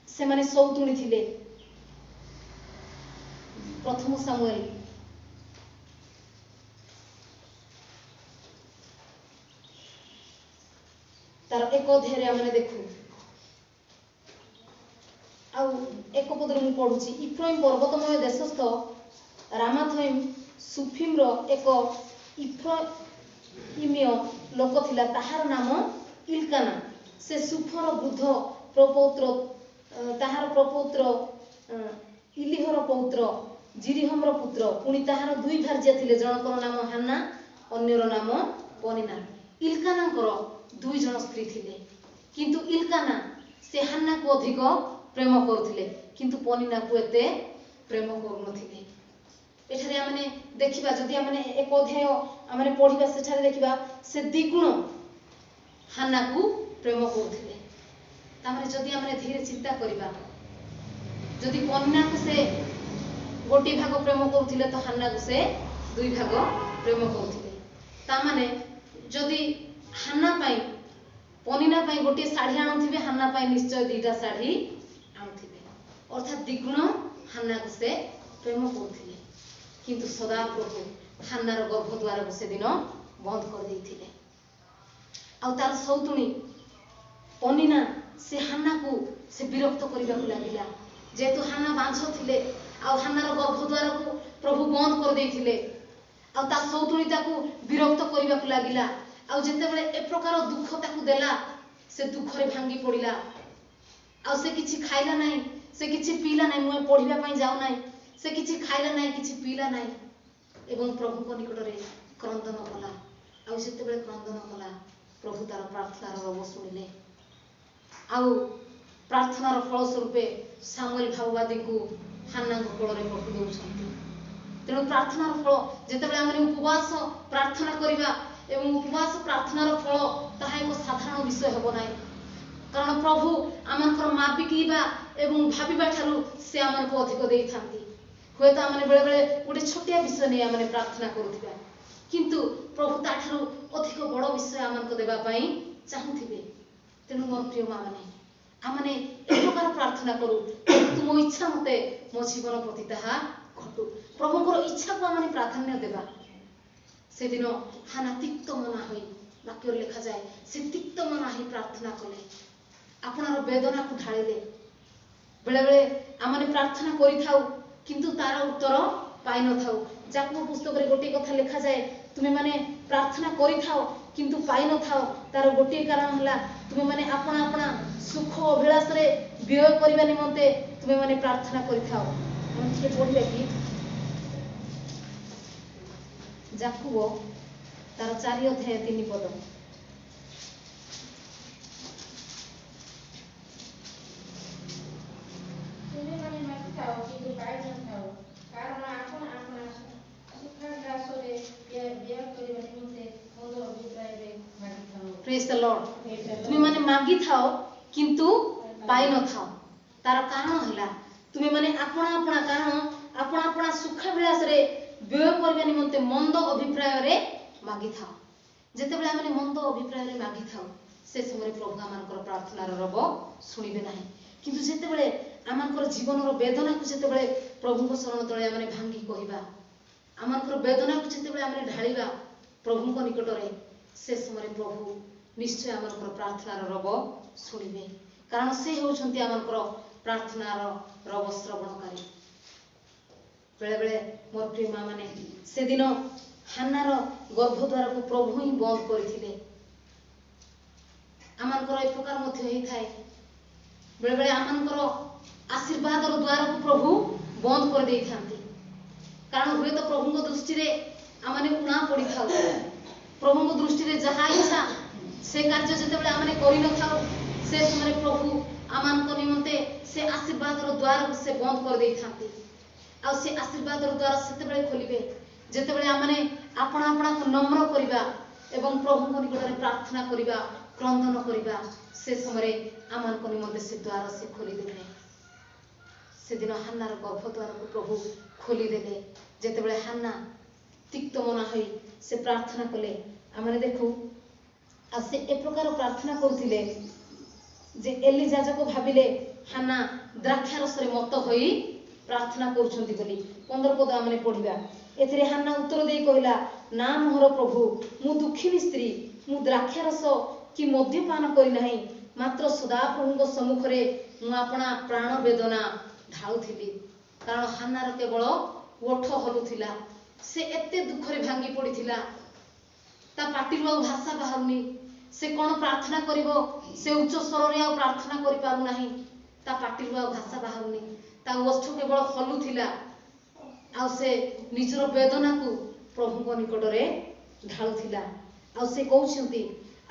ସେମାନେ ସୌତୁଣୀ ଥିଲେ। ପ୍ରଥମ ସାମୁଏଲ ତାର 1 ଅଧ୍ୟାୟରେ ଆମେ ଦେଖୁ, ଆଉ 1 ପଦରେ ମୁଁ ପଢୁଛି, ଇଫ୍ରାଇମ ପର୍ବତମୟ ଦେଶସ୍ଥ ରାମାଥଇମ ସୁଫିମର ଏକ ଇଫ୍ରାଇମୀୟ ଲୋକ ଥିଲା, ତାହାର ନାମ ଇଲକାନା। ସେ ସୁଫର ବୃଦ୍ଧ ପ୍ରପୌତ୍ର, ତାହାର ପ୍ରପୌତ୍ର ଇଲିହର ପୌତ୍ର ଜିରିହମର ପୁତ୍ର। ପୁଣି ତାହାର 2 ଭାର୍ଯ୍ୟା ଥିଲେ, ଜଣକର ନାମ ହାନ୍ନା, ଅନ୍ୟର ନାମ ପନିନା। इल्कानाଙ୍କର 2 जन स्त्री थिले किंतु इल्काना से हान्ना को अधिक प्रेम करुथिले किंतु पनिना को एते प्रेम करुनथिले। एठारे आमने देखिबा जदि आमने एक अध्याय आमने पढिबा सेठारे देखिबा से द्विगुण हान्ना को प्रेम करुथिले। तामरे जदि आमने धीरे चिंता करिबा जदि पनिना को से गोटी भाग प्रेम करुथिले तो हान्ना को से 2 भाग प्रेम करुथिले। तामाने जदि हान्ना पाई पनिना पाई गोटे साड़ी आणुथिबे हान्ना पाई निश्चय 2टा साड़ी आणुथिबे अर्थात द्विगुण हान्ना को से प्रेम करुथिले। किंतु सदाप्रभु हान्नार गर्भद्वार को से दिन बंद कर देइथिले। आ तार सौतुणी पनिना से हान्ना को से विरक्त करबा को लागिला जेतु हान्ना बांझ थिले आ हान्नार गर्भद्वार को प्रभु बंद कर देइथिले आ ता सौतुणी ताकू विरक्त करबा को लागिला। आ जेते बेले ए प्रकार दुख ताकू देला से दुख रे भांगी पड़िला आ से किछि खाइला नाही से किछि पीला नाही मुए पढिबा पई जाउ नाही से किछि खाइला नाही किछि पीला नाही एवं प्रभु को निकट रे क्रंदन कला। आ जेते बेले क्रंदन कला प्रभु तार प्रार्थनार रब सुनिले आ प्रार्थनार फल स्वरूपे सामुएल भाववादी को हान्ना को कोल रे पठि दउछंती। तेणु प्रार्थनार फल जेते बेले आमे उपवास प्रार्थना करिबा एवं उपवास प्रार्थनार फल ताहा एक साधारण विषय हेबो नाही कारण प्रभु आमनकर मापिकीबा एवं भाबिबा ठारू से आमनको अधिक देई थांती। होय तो आमने बेले बेले गोटे छोटिया विषय नै आमने प्रार्थना करूथिबा किंतु प्रभु ताठारू अधिक बड़ विषय आमनको देबा पई चाहुथिबे। तेणु मोर प्रिय मां माने आमने एक प्रकार प्रार्थना करू तुम इच्छा मते मो जीवन प्रति ताहा घटू प्रभुଙ୍କର इच्छा को आमने प्राधान्य देबा। से दिन हाना तिक्त मना होई वाक्य लिखा जाए से तिक्त मना ही प्रार्थना कले आपनार वेदना को ढाळिले। बेले बेले आमने प्रार्थना करि थाउ किंतु तार उत्तर पाइ न थाउ। जाकब पुस्तक रे गोटे कथा लिखा जाए तुमे माने प्रार्थना करि थाउ किंतु पाइ न थाउ तार गोटे कारण हला तुमे माने आपना आपना सुख अभिलाष रे व्यय करिबा निमंते तुमे माने प्रार्थना करि थाउ। हम के पढिबा कि जाकब तार 4 अध्याय 3 पद प्रेज द लॉर्ड। तुमे माने मागी थाओ किंतु पाइ न थाओ तार कारण हला तुमे माने आपना आपना कारण आपना आपना सुखाभिलाष रे व्यय करबा निमंते मंद अभिप्राय रे मागी थाओ। जेते बेले आमे मंद अभिप्राय रे मागी थाओ से समय प्रभु आमानकर प्रार्थनार रब सुनिबे नाही। किंतु जेते बेले आमानकर जीवनर वेदना को जेते बेले प्रभु को शरण तळे आमे भांगी कहिबा आमानकर वेदना को जेते बेले आमे ढाळिबा प्रभु को निकट रे से समय प्रभु निश्चय आमानकर प्रार्थनार रब सुनिबे कारण से होउछंती आमानकर प्रार्थनार रब श्रवणकारी। बेले बेले मोर प्रिय मां माने से दिन हान्नार गर्भद्वार को प्रभु ही बंद करथिले। आमानकर ए प्रकार मध्य हेई थाए बेले बेले आमानकर आशीर्वादर द्वार को प्रभु बंद कर देई थांती कारण हुए तो प्रभु को दृष्टि रे आमाने उणा पड़ी थाउ प्रभु को दृष्टि रे जहा इच्छा से कार्य जेते बेले आमाने करि न थाउ से समय प्रभु आमानक निमंते से आशीर्वादर द्वार को से बंद कर देई थांती। आ से आशीर्वादर द्वार सेते बेले खोलिबे जेते बेले आमाने आपना आपना को नम्र करिबा एवं प्रभु को निकट रे प्रार्थना करिबा क्रंदन करिबा से समय आमानक निमंते से द्वार से खोली देबे। से दिन हान्नार गर्भद्वार को प्रभु खोली देले जेते बेले हान्ना तिक्त मना होई से प्रार्थना कले आमने देखू आ से ए प्रकार प्रार्थना करथिले जे एली जाजक भाबिले हान्ना द्राक्षा रस रे मत होई प्रार्थना करूछंती बोली 15 पद आमने पढिबा। एथिरे हान्ना उत्तर देई कहिला ना मोहर प्रभु मु दुखिनी स्त्री मु द्राक्षा रस कि मद्यपान करि नाही मात्र सदा प्रभुଙ୍କ सम्मुखरे मु आपना प्राण वेदना ढाळुथिली कारण हान्नार केवल ओठ हलुथिला से एते दुख रे भांगी पड़िथिला ता पाटिरु भाषा बाहरुनी से कोन प्रार्थना करिवो से उच्च स्वर रे आ प्रार्थना करि पारु नाही ता पाटिरु भाषा बाहरुनी ता ओठ केवल हलुथिला आ से निजर वेदना को प्रभु को निकट रे ढाळुथिला ଆଉ ସେ କହୁଛନ୍ତି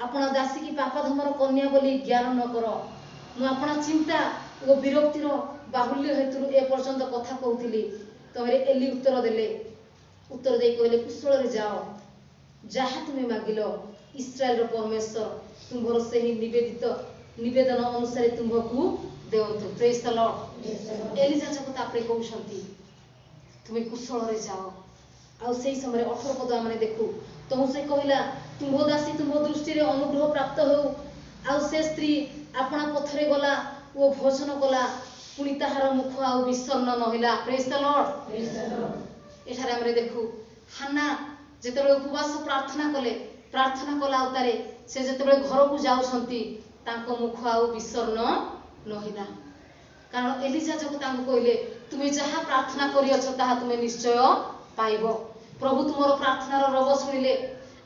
ଆପଣ ଦାସୀ କି ପାପଧମର କନ୍ୟା ବୋଲି ଜ୍ଞାନ ନ କର। ମୁଁ ଆପଣ ଚିନ୍ତା ଓ ବିରକ୍ତିର ବାହୁଲ୍ୟ ହେତୁରୁ ଏ ପର୍ଯ୍ୟନ୍ତ କଥା କହୁଥିଲି। ତମେ ଏଲି ଉତ୍ତର ଦେଇ କହିଲେ କୁଶଳରେ ଯାଅ, ଯାହା ତୁମେ ମାଗିଲ ଇସ୍ରାଏଲର ପରମେଶ୍ୱର ତୁମ୍ଭର ସେହି ନିବେଦନ ଅନୁସାରେ ତୁମ୍ଭକୁ ଦେଉନ୍ତୁ। ପ୍ରେଜ୍ ଦ ଲର୍ଡ। ଏଲିଜା ଯାକ ତାପରେ କହୁଛନ୍ତି ତୁମେ କୁଶଳରେ ଯାଅ। ଆଉ ସେଇ ସମୟରେ 18 ପଦ ଆମେ ଦେଖୁ, ତମୁ ସେ କହିଲା ତୁମ୍ଭ ଦାସୀ ତୁମ୍ଭ ଦୃଷ୍ଟିରେ ଅନୁଗ୍ରହ ପ୍ରାପ୍ତ ହେଉ। ଆଉ ସେ ସ୍ତ୍ରୀ ଆପଣା ପଥରେ ଗଲା ଓ ଭୋଜନ କଲା, ପୁଣି ତାହାର ମୁଖ ଆଉ ବିଷର୍ଣ୍ଣ ନହେଲା। ପ୍ରେଜ୍ ଦ ଲର୍ଡ। ଏଠାରେ ଆମେ ଦେଖୁ ହାନ୍ନା ଯେତେବେଳେ ଉପବାସ ପ୍ରାର୍ଥନା କଲା ଉତ୍ତାରେ ସେ ଯେତେବେଳେ ଘରକୁ ଯାଉଛନ୍ତି ତାଙ୍କ ମୁଖ ଆଉ ବିଷର୍ଣ୍ଣ ନହେଲା। କାରଣ ଏଲିଜା ଯାକ ତାଙ୍କୁ କହିଲେ ତୁମେ ଯାହା ପ୍ରାର୍ଥନା କରିଅଛ ତାହା ତୁମେ ନିଶ୍ଚୟ ପାଇବ। ପ୍ରଭୁ ତୁମର ପ୍ରାର୍ଥନାର ରବ ଶୁଣିଲେ,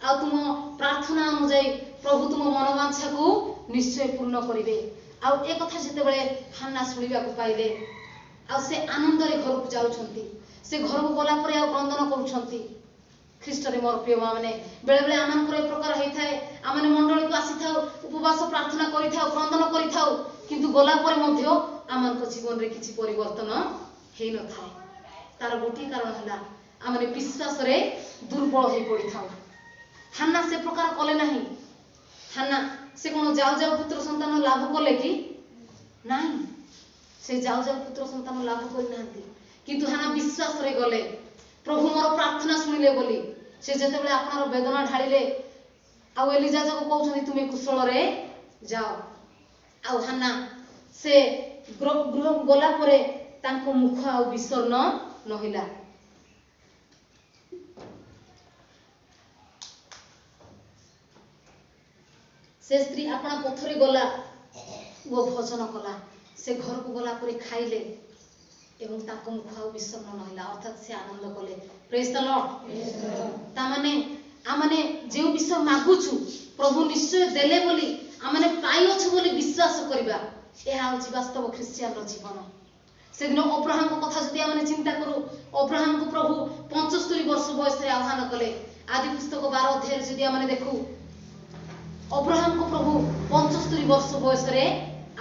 ଆଉ ତୁମ ପ୍ରାର୍ଥନା ଅନୁଯାୟୀ ପ୍ରଭୁ ତୁମ ମନବାଞ୍ଛାକୁ ନିଶ୍ଚୟ ପୂର୍ଣ୍ଣ କରିବେ। ଆଉ ଏ କଥା ଯେତେବେଳେ ହାନ୍ନା ଶୁଣିବାକୁ ପାଇଲେ, ଆଉ ସେ ଆନନ୍ଦରେ ଘରକୁ ଯାଉଛନ୍ତି। ସେ ଘରକୁ ଗଲା ପରେ ଆଉ କ୍ରନ୍ଦନ କରୁଛନ୍ତି। ଖ୍ରୀଷ୍ଟରେ ମୋର ପ୍ରିୟ ମା ମାନେ, ବେଳେବେଳେ ଆମମାନଙ୍କର ଏ ପ୍ରକାର ହେଇଥାଏ। ଆମେ ମଣ୍ଡଳୀକୁ ଆସିଥାଉ, ଉପବାସ ପ୍ରାର୍ଥନା କରିଥାଉ, କ୍ରନ୍ଦନ କରିଥାଉ, କିନ୍ତୁ ଗଲା ପରେ ମଧ୍ୟ ଆମମାନଙ୍କ ଜୀବନରେ କିଛି ପରିବର୍ତ୍ତନ ହେଇନଥାଏ। ତାର ଗୋଟିଏ କାରଣ ହେଲା ଆମେ ବିଶ୍ୱାସରେ ଦୁର୍ବଳ ହେଇ ପଡ଼ିଥାଉ। ହାନ୍ନା ସେ ପ୍ରକାର କଲେ ନାହିଁ। ହାନ୍ନା ସେ କ'ଣ ଯାଉ ପୁତ୍ର ସନ୍ତାନ ଲାଭ କଲେ କି? ନାହିଁ, ସେ ଯାଉ ପୁତ୍ର ସନ୍ତାନ ଲାଭ କରିନାହାନ୍ତି। କିନ୍ତୁ ହାନ୍ନା ବିଶ୍ୱାସରେ ଗଲେ, ପ୍ରଭୁ ମୋର ପ୍ରାର୍ଥନା ଶୁଣିଲେ ବୋଲି ସେ ଯେତେବେଳେ ଆପଣର ବେଦନା ଢାଳିଲେ, ଆଉ ଏଲିଜା ଯାକ କହୁଛନ୍ତି ତୁମେ କୁଶଳରେ ଯାଅ। ଆଉ ହାନ୍ନା ସେ ଗୃହକୁ ଗଲା ପରେ ତାଙ୍କ ମୁଖ ଆଉ ବିଷର୍ଣ୍ଣ ନହେଲା। ସେ ସ୍ତ୍ରୀ ଆପଣା ପଥରେ ଗଲା ଓ ଭୋଜନ କଲା। ସେ ଘରକୁ ଗଲା ପରେ ଖାଇଲେ ଏବଂ ତାଙ୍କ ମୁଖ ଆଉ ବିଷର୍ଣ୍ଣ ନହେଲା, ଅର୍ଥାତ୍ ସେ ଆନନ୍ଦ କଲେ। ପ୍ରେଜ୍ ଦ ଲର୍ଡ। ତାମାନେ ଆମେ ଯେଉଁ ବିଷୟ ମାଗୁଛୁ ପ୍ରଭୁ ନିଶ୍ଚୟ ଦେଲେ ବୋଲି ଆମେ ପାଇଅଛୁ ବୋଲି ବିଶ୍ୱାସ କରିବା, ଏହା ହେଉଛି ବାସ୍ତବ ଖ୍ରୀଷ୍ଟିଆନର ଜୀବନ। ସେଦିନ ଅବ୍ରାହମଙ୍କ କଥା ଯଦି ଆମେ ଚିନ୍ତା କରୁ, ଅବ୍ରାହମଙ୍କୁ ପ୍ରଭୁ 75 ବର୍ଷ ବୟସରେ ଆହ୍ୱାନ କଲେ। ଆଦି ପୁସ୍ତକ 12 ଅଧ୍ୟାୟରେ ଯଦି ଆମେ ଦେଖୁ, ଅବ୍ରାହମଙ୍କୁ ପ୍ରଭୁ 75 ବର୍ଷ ବୟସରେ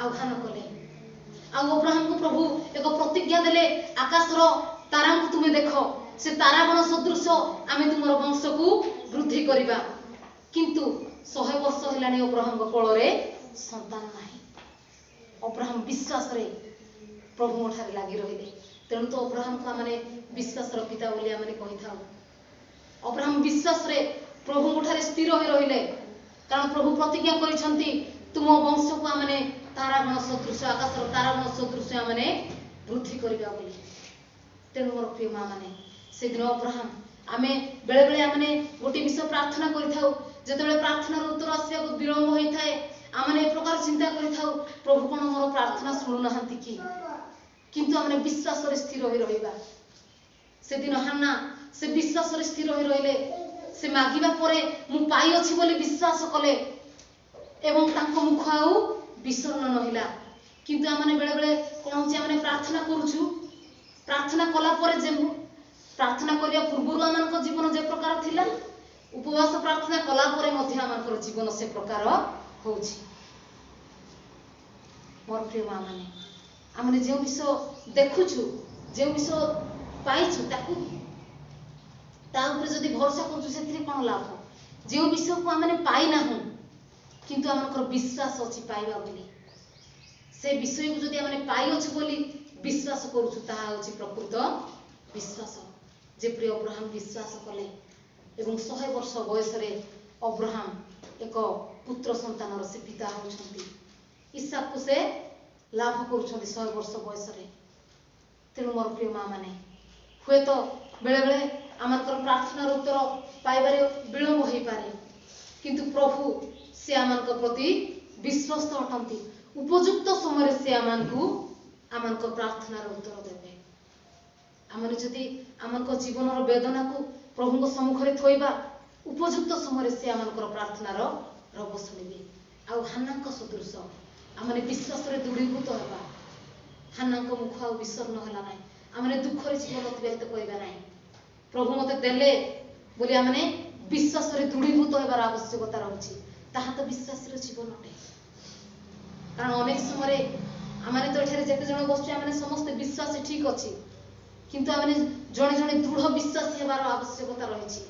ଆହ୍ୱାନ କଲେ। ଆଉ ଅବ୍ରାହମଙ୍କୁ ପ୍ରଭୁ ଏକ ପ୍ରତିଜ୍ଞା ଦେଲେ, ଆକାଶର ତାରାଙ୍କୁ ତୁମେ ଦେଖ, ସେ ତାରାଗଣ ସଦୃଶ ଆମେ ତୁମର ବଂଶକୁ ବୃଦ୍ଧି କରିବା। କିନ୍ତୁ 100 ବର୍ଷ ହେଲାଣି ଅବ୍ରାହମଙ୍କ କୋଳରେ ସନ୍ତାନ ନାହିଁ। ଅବ୍ରାହମ ବିଶ୍ୱାସରେ ପ୍ରଭୁଙ୍କ ଠାରେ ଲାଗି ରହିଲେ। ତେଣୁ ତ ଅବ୍ରାହମକୁ ଆମେ ବିଶ୍ୱାସର ପିତା ବୋଲି ଆମେ କହିଥାଉ। ଅବ୍ରାହମ ବିଶ୍ୱାସରେ ପ୍ରଭୁଙ୍କ ଠାରେ ସ୍ଥିର ହୋଇ ରହିଲେ, କାରଣ ପ୍ରଭୁ ପ୍ରତିଜ୍ଞା କରିଛନ୍ତି ତୁମ ବଂଶକୁ ଆମେ ତାରାଗଣ ସଦୃଶ, ଆକାଶର ତାରାଗଣ ସଦୃଶ ଆମେ ବୃଦ୍ଧି କରିବା ବୋଲି। ତେଣୁ ମୋର ପ୍ରିୟ ମା ମାନେ, ସେଦିନ ଅବ୍ରାହମ, ଆମେ ବେଳେବେଳେ ଆମେ ଗୋଟିଏ ବିଷୟ ପ୍ରାର୍ଥନା କରିଥାଉ, ଯେତେବେଳେ ପ୍ରାର୍ଥନାର ଉତ୍ତର ଆସିବାକୁ ବିଳମ୍ବ ହୋଇଥାଏ ଆମେ ଏ ପ୍ରକାର ଚିନ୍ତା କରିଥାଉ, ପ୍ରଭୁ କ'ଣ ମୋର ପ୍ରାର୍ଥନା ଶୁଣୁନାହାନ୍ତି କି? କିନ୍ତୁ ଆମେ ବିଶ୍ୱାସରେ ସ୍ଥିର ହୋଇ ରହିବା। ସେଦିନ ହାନ୍ନା ସେ ବିଶ୍ୱାସରେ ସ୍ଥିର ହୋଇ ରହିଲେ। ସେ ମାଗିବା ପରେ ମୁଁ ପାଇଅଛି ବୋଲି ବିଶ୍ୱାସ କଲେ ଏବଂ ତାଙ୍କ ମୁଖ ଆଉ ବିଷର୍ଣ୍ଣ ନହେଲା। କିନ୍ତୁ ଆମେ ବେଳେବେଳେ କ'ଣ ହେଉଛି, ଆମେ ପ୍ରାର୍ଥନା କରୁଛୁ, ପ୍ରାର୍ଥନା କଲା ପରେ ପ୍ରାର୍ଥନା କରିବା ପୂର୍ବରୁ ଆମମାନଙ୍କ ଜୀବନ ଯେ ପ୍ରକାର ଥିଲା, ଉପବାସ ପ୍ରାର୍ଥନା କଲା ପରେ ମଧ୍ୟ ଆମଙ୍କର ଜୀବନ ସେ ପ୍ରକାର ହେଉଛି। ମୋର ପ୍ରିୟ ମା ମାନେ, ଆମେ ଯେଉଁ ବିଷୟ ଦେଖୁଛୁ, ଯେଉଁ ବିଷୟ ପାଇଛୁ, ତା ଉପରେ ଯଦି ଭରସା କରୁଛୁ, ସେଥିରେ କ'ଣ ଲାଭ? ଯେଉଁ ବିଷୟକୁ ଆମେ ପାଇନାହୁଁ କିନ୍ତୁ ଆମଙ୍କର ବିଶ୍ୱାସ ଅଛି ପାଇବା ବୋଲି, ସେ ବିଷୟକୁ ଯଦି ଆମେ ପାଇଅଛୁ ବୋଲି ବିଶ୍ୱାସ କରୁଛୁ, ତାହା ହେଉଛି ପ୍ରକୃତ ବିଶ୍ୱାସ। ଯେପରି ଅବ୍ରାହମ ବିଶ୍ୱାସ କଲେ ଏବଂ 100 ବର୍ଷ ବୟସରେ ଅବ୍ରାହମ ଏକ ପୁତ୍ର ସନ୍ତାନର ସେ ପିତା ହେଉଛନ୍ତି। ଇସାକକୁ ସେ ଲାଭ କରୁଛନ୍ତି 100 ବର୍ଷ ବୟସରେ। ତେଣୁ ମୋର ପ୍ରିୟ ମା ମାନେ, ହୁଏତ ବେଳେବେଳେ ଆମଙ୍କର ପ୍ରାର୍ଥନାର ଉତ୍ତର ପାଇବାରେ ବିଳମ୍ବ ହୋଇପାରେ, କିନ୍ତୁ ପ୍ରଭୁ ସେ ଆମମାନଙ୍କ ପ୍ରତି ବିଶ୍ୱସ୍ତ ଅଟନ୍ତି। ଉପଯୁକ୍ତ ସମୟରେ ସେ ଆମମାନଙ୍କ ପ୍ରାର୍ଥନାର ଉତ୍ତର ଦେବେ। ଆମେ ଯଦି ଆମଙ୍କ ଜୀବନର ବେଦନାକୁ ପ୍ରଭୁଙ୍କ ସମ୍ମୁଖରେ ଥୋଇବା, ଉପଯୁକ୍ତ ସମୟରେ ସେ ଆମଙ୍କର ପ୍ରାର୍ଥନାର ରବ ଶୁଣିବେ। ଆଉ ହାନ୍ନାଙ୍କ ସଦୃଶ ଆମେ ବିଶ୍ୱାସରେ ଦୃଢ଼ୀଭୂତ ହେବା। ହାନ୍ନାଙ୍କ ମୁଖ ଆଉ ବିଷର୍ଣ୍ଣ ହେଲା ନାହିଁ। ଆମେ ଦୁଃଖରେ ଜୀବନ ଅତିବାହିତ କରିବା ନାହିଁ। ପ୍ରଭୁ ମୋତେ ଦେଲେ ବୋଲି ଆମେ विश्वास रे दृढ़ीभूत होबार आवश्यकता रही ताहा तो विश्वास जीवन अटे। कारण अनेक समय आम तो ये जिते जन बसुचे आम समस्त विश्वास ठीक अच्छी किंतु आम जड़े जड़े दृढ़ विश्वास होबार आवश्यकता रही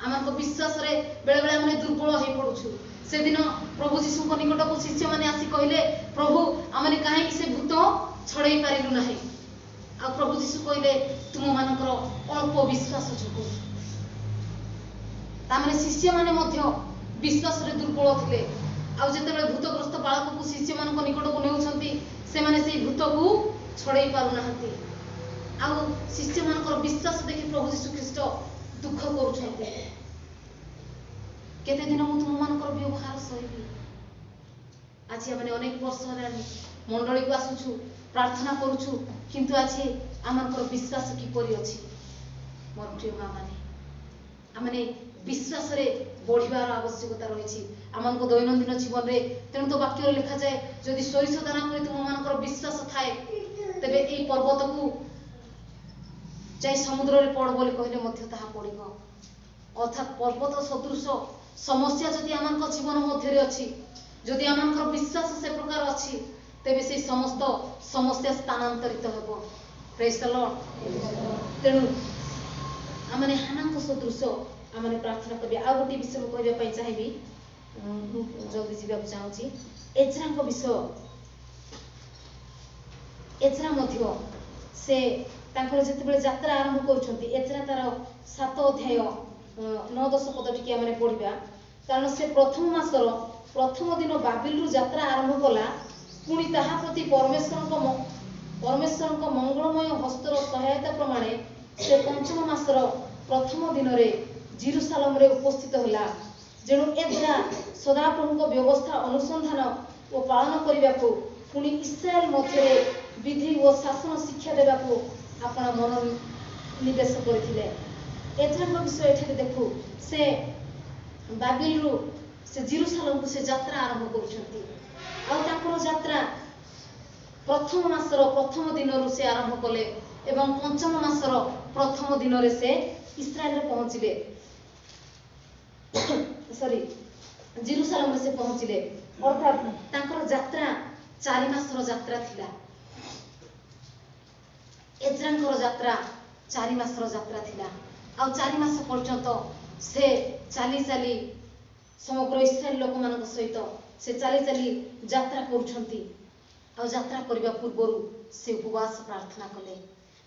आम विश्वास रे बेले बेले आम दुर्बल हो पड़ुछु। से दिन प्रभु जीशु निकट को शिष्य मैंने आसी कहले प्रभु आमने कहीं से भूत छड़े पारिलु नाही आ प्रभु जीशु कहले तुम मानकर अल्प विश्वास जोगु तामने शिष्य माने मध्य विश्वास रे दुर्बल थिले आ जेतेबेले भूतग्रस्त बालक को शिष्य मान निकट को नेउछंती से माने से भूत को छड़े पारु नाहंती आ शिष्य मानकर विश्वास देखि प्रभु जीशु ख्रीष्ट दुख करूछंती केते दिन मु तुम मानकर व्यवहार सहिबी। आज आम अनेक वर्ष मंडली को आसुछु प्रार्थना करुछु किंतु आज आमर विश्वास किपरि अछि मोर प्रिय माँ माने आमने विश्वास रे बढ़िबार आवश्यकता रही आम दैनंदिन जीवन में। तेणु तो वाक्य लिखा जाए जदि सोरिष दाना पर तुम मानकर विश्वास थाए तेबे ए पर्वत को जाई समुद्र रे पड़ बोली कहले मध्य ताहा पड़िबो। अर्थात पर्वत सदृश समस्या जदि आम जीवन मध्य अच्छी जदि आम विश्वास से प्रकार अच्छी तेबे से समस्त समस्या स्थानांतरित हेबो। Praise the Lord. तेणु आमने हाना सदृश आमने प्रार्थना करिया। आ गोटे विषय में कहबा चाहिए जल्दी जीवा चाहूँगी एजरा विषय। एजरा मध्य से जितेबाला यात्रा आरंभ कर एजरा तार 7 अध्याय 9-10 पद टी आम पढ़ा। कारण से प्रथम मासर प्रथम दिन बाबिलु यात्रा आरंभ कला पुणी ताहा प्रति परमेश्वर मंगलमय हस्तर सहायता प्रमाणे से पंचम मासर प्रथम दिन में जेरुसालेम रे उपस्थित होला। जेणु एजरा सदाप्रभु व्यवस्था अनुसंधान और पालन करने को पुणी इस्राएल मध्य विधि और शासन शिक्षा देवाको आपण मन निवेश करथिले। एजरा विषय एठारे देखु से बाबिलु से जेरुसालेम को से यात्रा आरंभ करुछंती आ ताकर यात्रा प्रथम मासर प्रथम दिन से आरंभ कले एवं पंचम मासर प्रथम दिन रे से इस्राएल रे पहुंचले सॉरी जेरुसालेम रे से पहुंचले। अर्थात ताकर यात्रा 4 मासर यात्रा थिला। एजरांकर यात्रा 4 मासर यात्रा थिला आ 4 मास पर्यंत से चली चली समग्र इस्राएल लोक मान सहित से चली चली यात्रा करुछंती आ यात्रा करबा पूर्व से उपवास प्रार्थना कले।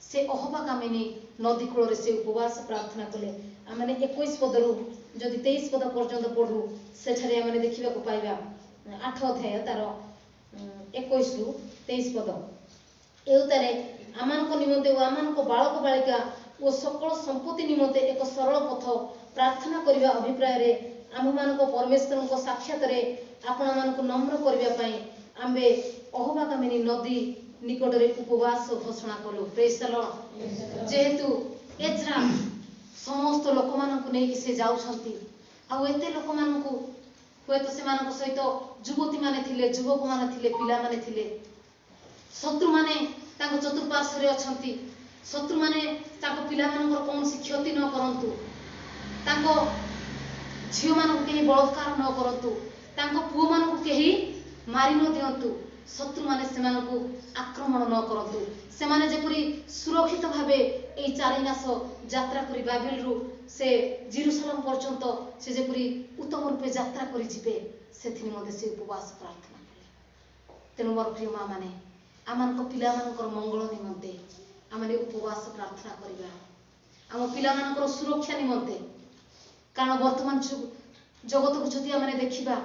से अहबा कामिनी नदी कूल से उपवास प्रार्थना कले। आमने 21 पदरु जदि 23 पद पर्यंत पढ़ू सेठारे आमने देखिबा को पाइबा 8 अध्याय तार 21 रु 23 पद एउतारे आमानको निमंते ओ आमानको बालक बालिका ओ सकल संपत्ति निमंते एक सरल पथ प्रार्थना करबा अभिप्राय रे आम मानको परमेश्वर को साक्षात रे आपण मानको नम्र करबा पई आम्बे अहबा कामिनी नदी निकट रे उपवास घोषणा कलु। Praise the Lord. जेहेतु एजरा समस्त लोक मानको नेकी से जाउछंती आ एते लोक मानको होय तो से मानको सहित युवती माने थिले युवक माने थिले पिला माने थिले शत्रु माने ताको चतुर्पार्श्व रे अछंती। शत्रु माने ताको पिला मानकर कोनसी क्षति न करंतु ताको झियो मानक केही बलात्कार न करंतु ताको पुओ मानक केही मारि न दियंतु शत्रु माने से मानकु आक्रमण न करंतु से माने जेपरि सुरक्षित भावे ए 4 मास यात्रा करी बाबिलरु से जेरुसालेम पर्यंत से जेपरि उत्तम रूपे यात्रा करी जिबे सेथि निमते से उपवास प्रार्थना कले। तेनु मोर प्रिय माँ माने आमानक पिला मानकर मंगल निमंते आमने उपवास प्रार्थना करिबा आम पिला मानकर सुरक्षा निमंते। कारण वर्तमान जगत को जदि आमने देखिबा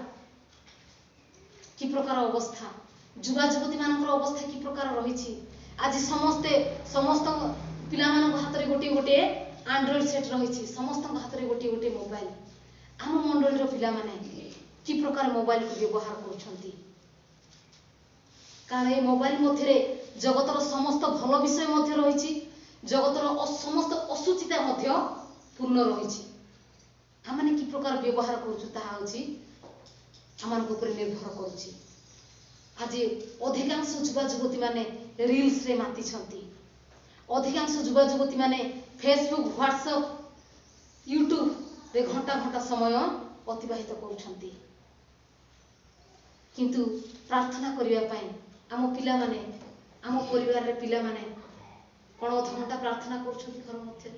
कि प्रकार अवस्था युवा युवती मानकर अवस्था कि प्रकार रही। आज समस्त पिला मानक हाथ में गोटे गोटे एंड्रॉइड सेट रही समस्त हाथ में गोटे गोटे मोबाइल। आम मंडली पिला माने कि प्रकार मोबाइल को व्यवहार करुछंती। कारण ये मोबाइल मध्य जगतर समस्त भल विषय मध्य रही जगतर समस्त असुचिता मध्य पूर्ण रही। आमने कि प्रकार व्यवहार करुछु निर्भर करुछि। आज अधिकांश युवा युवती माने रील्स रे माति छंती। अधिकांश युवा युवती माने फेसबुक व्हाट्सएप यूट्यूब रे घंटा घंटा समय अतिबाहित करुछंती किंतु प्रार्थना करिया पाई आम पिला माने आम परिवार रे पिला माने कोन अध घंटा प्रार्थना करुछंती घर मध्य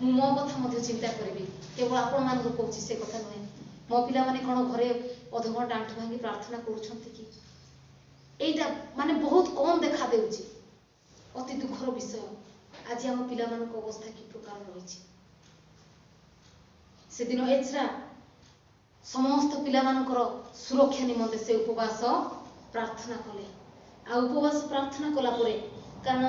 मु मो कथा मध्य चिंता करबी केवल आपण मान को कहूची से कथा नय मो पिला माने कोन घरे अध घंटा आंठ भांगी प्रार्थना करुछंती कि एटा माने बहुत कम देखा देउची अति दुखर विषय आज आम पिला मान को अवस्था कि प्रकार रहिछि से दिन एजरा समस्त पिला मानकर सुरक्षा निमंते से उपवास प्रार्थना कले आ उपवास प्रार्थना कला परे कारण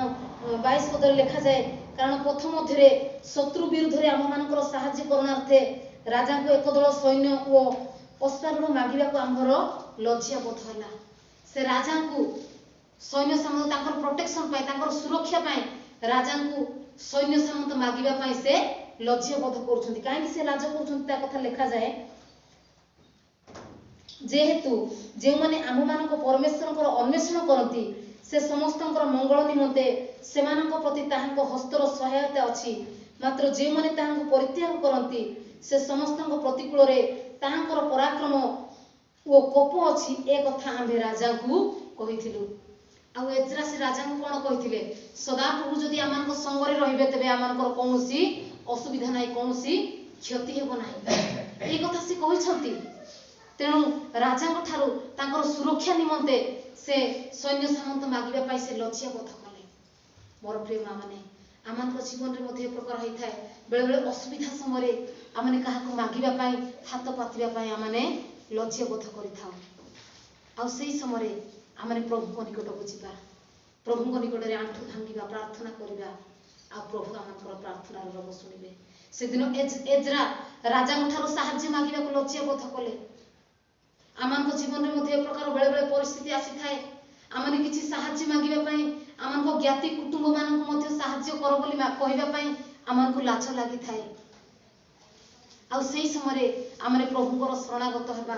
22 पदरे लिखा जाए कारण पथ मध्य शत्रु विरुद्ध रे आम मानकर सहाय्य करनार्थे राजा को एक दल सैन्य और अश्वारूढ़ मागिबा को आमर लज्जा बोध होला से राजा को सैन्य सामंत ताकर प्रोटेक्शन पाए ताकर सुरक्षा पाए राजा को सैन्य सामंत मागिबा पाए से लज्जा बोध करछंती काहे से लाज करछंती ता कथा लिखा जाए जेहेतु जे माने आम मानक परमेश्वरकर अन्वेषण करती से समस्तंकर मंगल निमंते सेमानक प्रति ताहांको हस्तर सहायता अछि मात्र जे माने ताहांको परित्याग करती से समस्तंक प्रतिकूल रे ताहांकर पराक्रम ओ कोप अछि ए कथा आम्भे राजा को कहिथिलु आ एजरा से राजा को कोन कहिथिले सदा प्रभु जदि आमानक संगरे रहिबे तबे आमानकर कोनोसी असुविधा नाही कोनोसी क्षति हेबो नाही ए कथा से कहिसंती तेणु राजा ठारू तांकर सुरक्षा निमंते से सैन्य सामंत मागिबा पाई से लज्जा बोध कले मोर प्रिय मां माने आमान जीवन रे मध्ये प्रकार होई थाए बेले बेले असुविधा समय आमने काहा को मागिबा पाई हाथ पातिबा पाई आमने लज्जा बोध करि थाउ आ सेही समय आमने प्रभु को निकट को जिबा प्रभु को निकट रे आंठु भांगिबा प्रार्थना करिबा आ प्रभु आमनकर प्रार्थना रे रब सुनिबे से दिन एजरा राजा ठारू सहाय्य मागिबा को लज्जा बोध कले आमान जीवन में मध्य प्रकार बेले बेले परिस्थिति आसी थाए आमने किछि सहाय्य मागिबा पई आमान को ज्ञाति कुटुंब मान को मध्य सहाय्य कर बोली कहिबा पई आमान को लाज लागि थाए आ सेही समय आमने प्रभुଙ୍କର शरणागत हेबा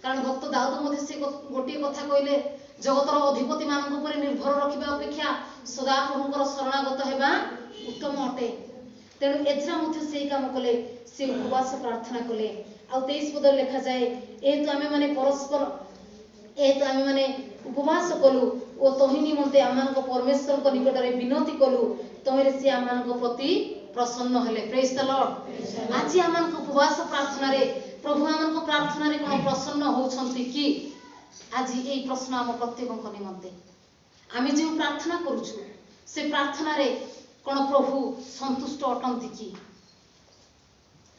कारण भक्त दाऊद मध्य से गोटे कथा कहले जगतर अधिपति मान ऊपर निर्भर रखिबा अपेक्षा सदा प्रभुଙ୍କର शरणागत हेबा उत्तम अटे तेणु एजरा मध्य सेही काम कले से उपवास प्रार्थना कले आ 23 पद लिखा जाए एतु आमे माने परस्पर एतु आमे माने उपवास कलु ओ तहि निमंते आमान को परमेश्वर को निकट रे विनती कलु तमरे से आमान को प्रति प्रसन्न हेले प्रेज द लॉर्ड आज आमान को उपवास प्रार्थना रे प्रभु आमान को प्रार्थना रे कोन प्रसन्न होछंती कि आज एई प्रश्न हम प्रत्येक को निमंते आमे जे प्रार्थना करूछु से प्रार्थना रे कोन प्रभु संतुष्ट अटंती कि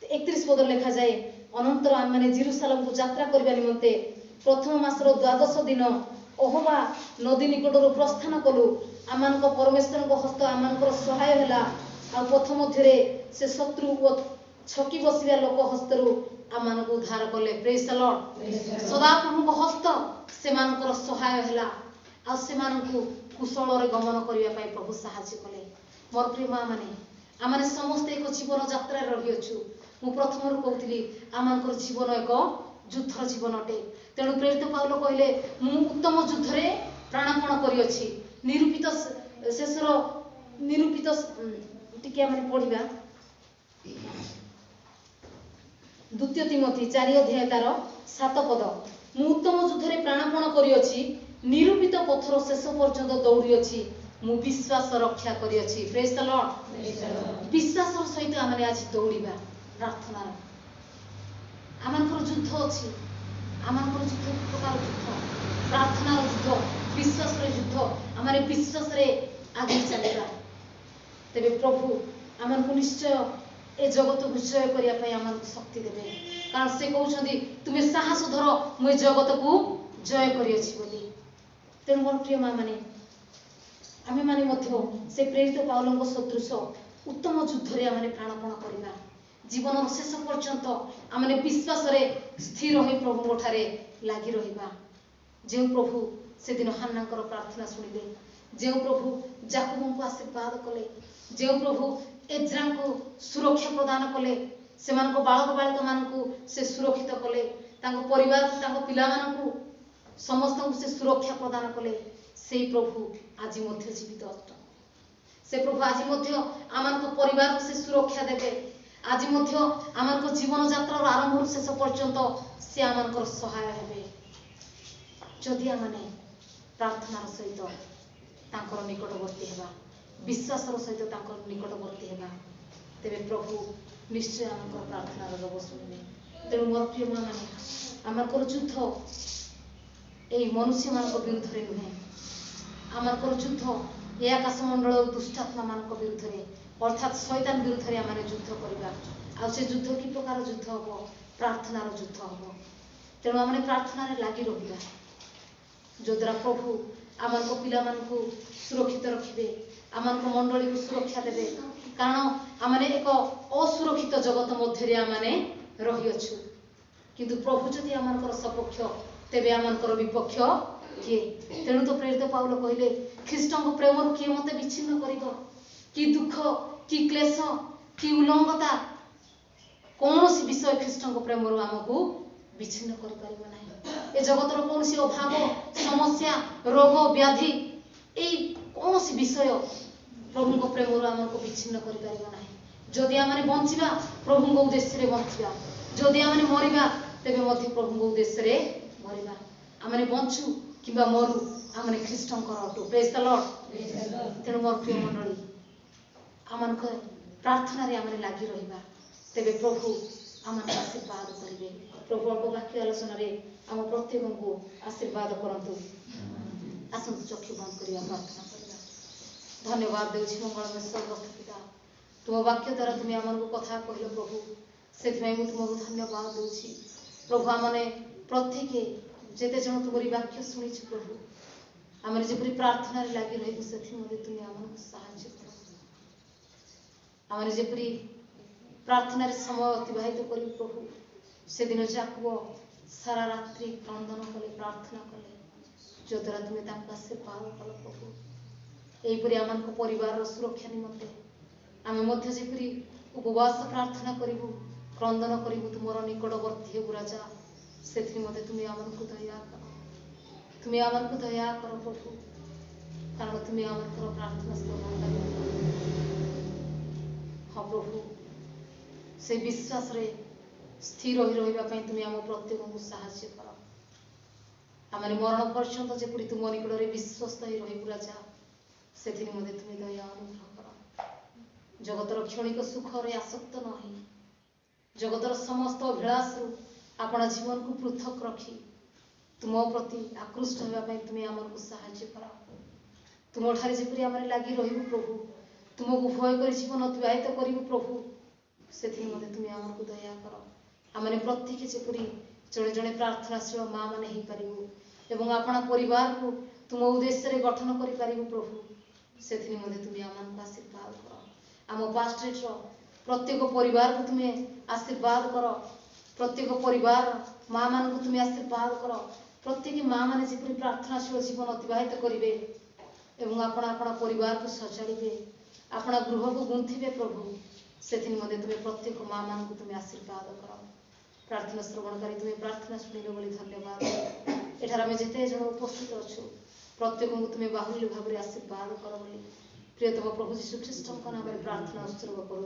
31 पद लिखा जाए अनंतर आम माने जेरुसालेम को यात्रा करबा निमंते प्रथम मासर 12 दिन ओहबा नदी निकटरू प्रस्थान कलु आमान को परमेश्वर को हस्त आमान को सहाय होला आ पथ मध्य से शत्रु ओ छकी बसिया लोक हस्तरू आमान को उद्धार कले प्रेज द लॉर्ड सदा प्रभु को हस्त से मानकर सहाय होला आ से मान को कुशल रे गमन करिया पई प्रभु सहायता कले मोर प्रिय मां माने आमाने समस्त एक जीवन यात्रा रही अछु मु प्रथम रु कहउतली आमानकर जीवन एक युद्ध जीवन अटे तेणु प्रेरित पाउल कहले मु उत्तम युद्ध रे प्राणपण करि अछि निरूपित शेषर निरूपित टिके माने पढिबा द्वितीय तिमोथी 4 अध्याय तार 7 पद मु उत्तम युद्ध रे प्राणपण करि अछि निरूपित पथर शेष पर्यंत दौड़ी अछि मु विश्वास रक्षा करि अछि प्रेज द लॉर्ड विश्वास सहित आमाने आज दौड़ीबा प्रार्थना आमानकर युद्ध अछि आमानकर युद्ध प्रकार युद्ध प्रार्थना युद्ध विश्वास रे युद्ध आमारे विश्वास रे आगे चलेबा तेबे प्रभु आमान को निश्चय ए जगत को जय करिया पई आमान को शक्ति देबे कारण से कहउछंदी तुमे साहस धर मु जगत को जय करि अछि बोली तेणु मोर प्रिय मां माने आमे माने मध्य से प्रेरित पाउलଙ୍କ सदृश उत्तम युद्ध रे आमाने प्राणपण करिबा जीवन शेष पर्यंत आमने विश्वास रे स्थिर होई प्रभु ठारे लागि रहिबा जे प्रभु से दिन हान्नाकर प्रार्थना सुनिले जे प्रभु जाकूब को आशीर्वाद कले जे प्रभु एज्रा को सुरक्षा प्रदान कले से मान को बालक बालिका मान को से सुरक्षित कले तांको परिवार तांको पिला मान को समस्त को से सुरक्षा प्रदान कले से प्रभु आज मध्य जीवित अस्त से प्रभु आज मध्य आमान को परिवार को से सुरक्षा देबे आज आम जीवन यात्रार आरंभ शेष पर्यंत सी आम सहाय हे जदि आम प्रार्थनार सहित निकटवर्ती होगा विश्वासर सहित निकटवर्ती होगा तेरे प्रभु निश्चय आम प्रार्थनार रब शुणवे। तेणु मोर प्रिय माँ मैंने आमर युद्ध यही मनुष्य मान विरुद्ध में नुहे आमर युद्ध ये आकाशमंडल दुष्टात्मा मान विरुद्ध में अर्थात शैतान विरुद्ध में आम युद्ध करवा आ से युद्ध कि प्रकार युद्ध हम प्रार्थनार युद्ध हम। तेणु आम प्रार्थना लगी रहा जो द्वारा प्रभु आम पिला सुरक्षित रखिए आम मंडली को सुरक्षा देवे कारण आम एक असुरक्षित जगत मध्य आम रहीअछु किंतु प्रभु जदि आम सपक्ष तेबे आमर विपक्ष किए। तेणु तो प्रेरित पाउल कहले ख्रीष्ट प्रेम किए मत विच्छिन्न कर कि दुख कि क्लेश कि उल्लंघता कौन विषय ख्रीष्ट प्रेम आमको विच्छिन्न कर ए जगतर कौन अभाव समस्या रोग व्याधि यही कौन विषय प्रभु प्रेम आमको विच्छिन्न कर जदि आम बंचा प्रभु उद्देश्य बंचा जदि आम मरिबा तेबे मध्य प्रभु उद्देश्य मरिबा आम बंचु कि मरु आम ख्रीष्ट अटू प्रेज द लॉर्ड। तेणु मोर प्रिय मंडली आम प्रार्थना आम लगी रहा तेबे प्रभु आम आशीर्वाद करेंगे। प्रभु अल्प वाक्य आलोचन आम प्रत्येक को आशीर्वाद करतु। आसतु चक्षु बंद करवा प्रार्थना करवा। धन्यवाद देउछि मंगलमय सर्वस्थ पिता तुम वाक्य द्वारा तुम्हें आम कथा कहल प्रभु से तुमको धन्यवाद दूसरी प्रभु आमने प्रत्येक जेते जन तुमरी वाक्य शुणी प्रभु आम जपरी प्रार्थना लगी रही से तुम्हें आमको साहाय्य कर आम जपरी प्रार्थना समय अतिवाहित कर प्रभु से दिन जाकुब सारा रात्रि क्रंदन कले प्रार्थना कले जो द्वारा तुम्हें आशीर्वाद कल प्रभु यहीपरि आम परिवार सुरक्षा निमंते आम जपरी उपवास प्रार्थना करूँ क्रंदन करूँ तुमर निकटवर्ती हेबु राजा से तुम्हें आमको दया कर तुम्हें आमको दया कर प्रभु कारण तुम्हें आमर प्रार्थना श्रवण हाँ प्रभु से विश्वास रे स्थिर रही तुम्हें आम प्रत्येक को साहाय्य कर आम मरण पर्यंत जपरी तुम निकट में विश्वस्त ही रही राजा से तुम्हें दया अनुग्रह कर जगतर क्षणिक सुख रे आसक्त नहीं जगतर समस्त अभिलाष आपण जीवन को पृथक रखी तुम प्रति आकृष्ट होगापी तुम्हें आमको साहाय्य कर तुम ठारे जपरी आम लगी रही प्रभु तुमको भय कर जीवन अतिवाहित करूँ प्रभु से तुम्हें आमको दया कर आम प्रत्येक जपरी जड़े जड़े प्रार्थनाशील माँ मैंने हो पारू आपण परिवार को तुम उद्देश्य गठन कर प्रभु से तुम्हें आमको आशीर्वाद कर आम पास्ट्रेट प्रत्येक परिवार को तुम्हें आशीर्वाद कर प्रत्येक परिवार माँ मान को तुम्हें आशीर्वाद कर प्रत्येक माँ मैंने जपरी प्रार्थनाशील जीवन अतिवाहित करेंगे आपण परिवार को सजाड़े आपण गृह को गुंथे प्रभु से तुम्हें प्रत्येक माँ मान को तुम्हें आशीर्वाद कर प्रार्थना श्रवणकारी तुम्हें प्रार्थना शुणिल बोली धन्यवाद एठार आम जिते जन उपस्थित अच्छु प्रत्येक को तुम्हें बाहुल्य भाव में आशीर्वाद कर बोली प्रियतम प्रभु यीशु ख्रीष्ट नाम प्रार्थना उत्सर्ग कर